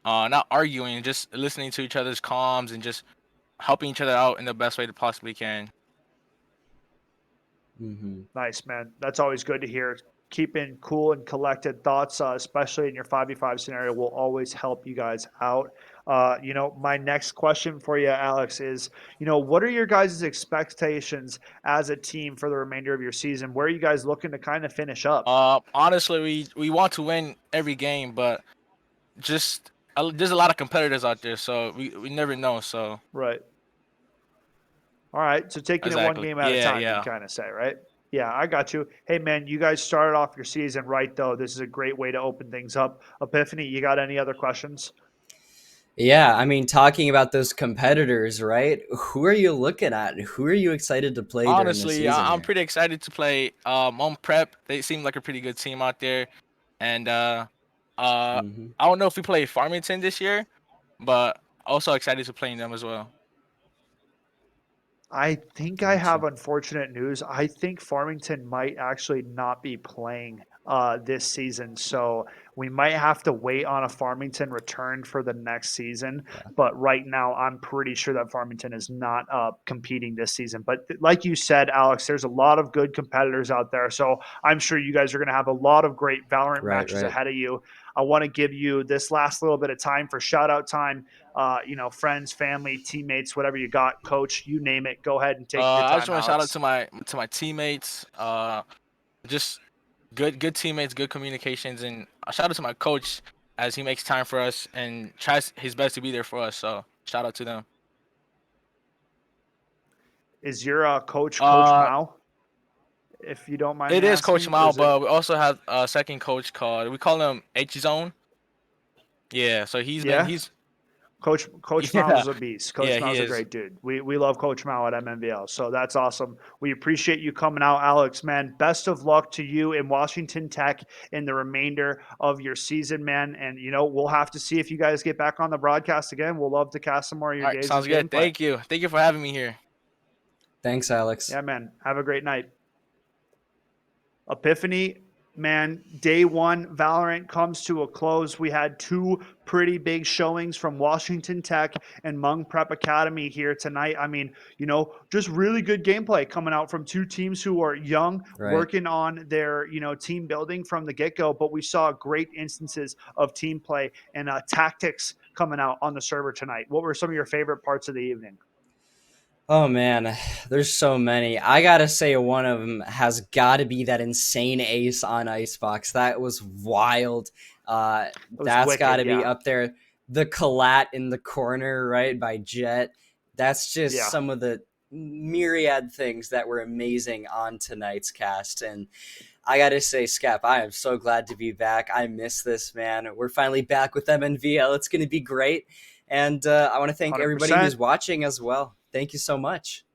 not arguing, just listening to each other's comms and just helping each other out in the best way they possibly can. Mm-hmm. Nice, man. That's always good to hear. Keeping cool and collected thoughts, especially in your 5v5 scenario, will always help you guys out. You know, my next question for you, Alex, is, you know, what are your guys' expectations as a team for the remainder of your season? Where are you guys looking to kind of finish up? Honestly, we want to win every game, but just there's a lot of competitors out there, so we never know. So Right. All right. So taking it one exactly, game at a yeah, time, you yeah. kind of say, right? Yeah, I got you. Hey, man, you guys started off your season right, though. This is a great way to open things up. Epiphany, you got any other questions? Yeah, I mean, talking about those competitors, right? Who are you looking at? Who are you excited to play during the Honestly, season I'm here? pretty excited to play on prep. They seem like a pretty good team out there, and Mm-hmm. I don't know if we play Farmington this year, but also excited to play them as well. I think I have Gotcha. unfortunate news. I think Farmington might actually not be playing this season. So we might have to wait on a Farmington return for the next season. Yeah. But right now, I'm pretty sure that Farmington is not competing this season. But like you said, Alex, there's a lot of good competitors out there. So I'm sure you guys are going to have a lot of great Valorant Right, matches right. ahead of you. I want to give you this last little bit of time for shout out time. You know, friends, family, teammates, whatever you got, coach, you name it. Go ahead and take your I just time, want to shout out Alex. to my teammates. Just good teammates, good communications, and a shout out to my coach as he makes time for us and tries his best to be there for us. So shout out to them. Is your Coach Uh, Mao, if you don't mind it me is Coach asking, or Mao, is it? but we also have a second coach called, we call him H Zone. Yeah, so Yeah, he's Coach Mao yeah, is a beast. Coach yeah, he Mao's a is. great dude. We love Coach Mao at Mnvl, so that's awesome. We appreciate you coming out, Alex. Man, best of luck to you in Washington Tech in the remainder of your season, man. And you know, we'll have to see if you guys get back on the broadcast again. We'll love to cast some more of All your right, guys' sounds good. gameplay. Thank you for having me here. Thanks, Alex. Yeah, man. Have a great night. Epiphany, man, day one, Valorant comes to a close. We had two pretty big showings from Washington Tech and Hmong Prep Academy here tonight. I mean, you know, just really good gameplay coming out from two teams who are young, Right. working on their, you know, team building from the get-go. But we saw great instances of team play and tactics coming out on the server tonight. What were some of your favorite parts of the evening? Oh man, there's so many. I gotta say, one of them has got to be that insane ace on Icebox. That was wild. It was That's got wicked, to be yeah. up there. The collat in the corner, right, by Jet. That's just Yeah. some of the myriad things that were amazing on tonight's cast. And I gotta say, Scap, I am so glad to be back. I miss this, man. We're finally back with Mnvl. It's gonna be great. And I want to thank everybody 100%. who's watching as well. Thank you so much.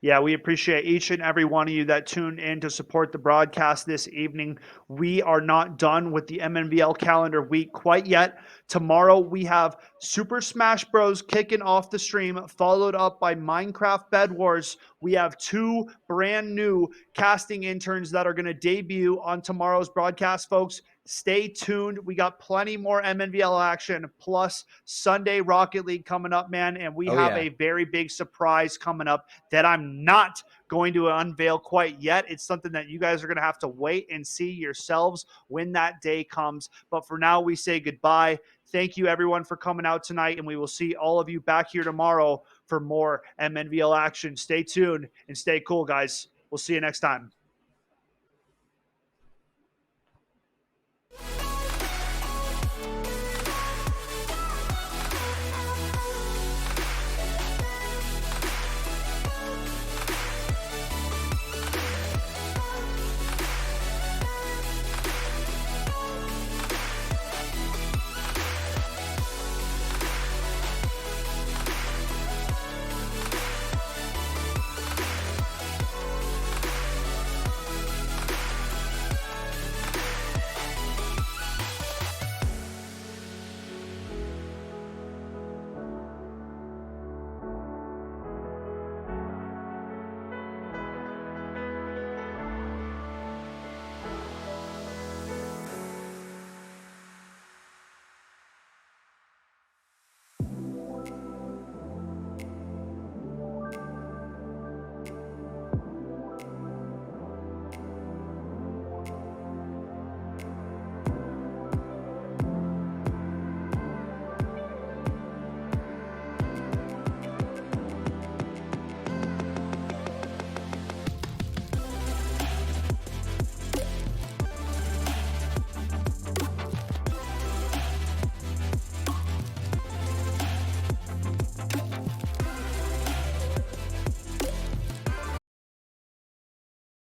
Yeah, we appreciate each and every one of you that tuned in to support the broadcast this evening. We are not done with the MNVL calendar week quite yet. Tomorrow we have Super Smash Bros. Kicking off the stream, followed up by Minecraft Bed Wars. we have 2 brand new casting interns that are going to debut on tomorrow's broadcast, folks. Stay tuned. We got plenty more Mnvl action, plus Sunday Rocket League coming up, man. And we have a very big surprise coming up that I'm not going to unveil quite yet. It's something that you guys are going to have to wait and see yourselves when that day comes. But for now, we say goodbye. Thank you, everyone, for coming out tonight, and we will see all of you back here tomorrow for more Mnvl action. Stay tuned and stay cool, guys. We'll see you next time.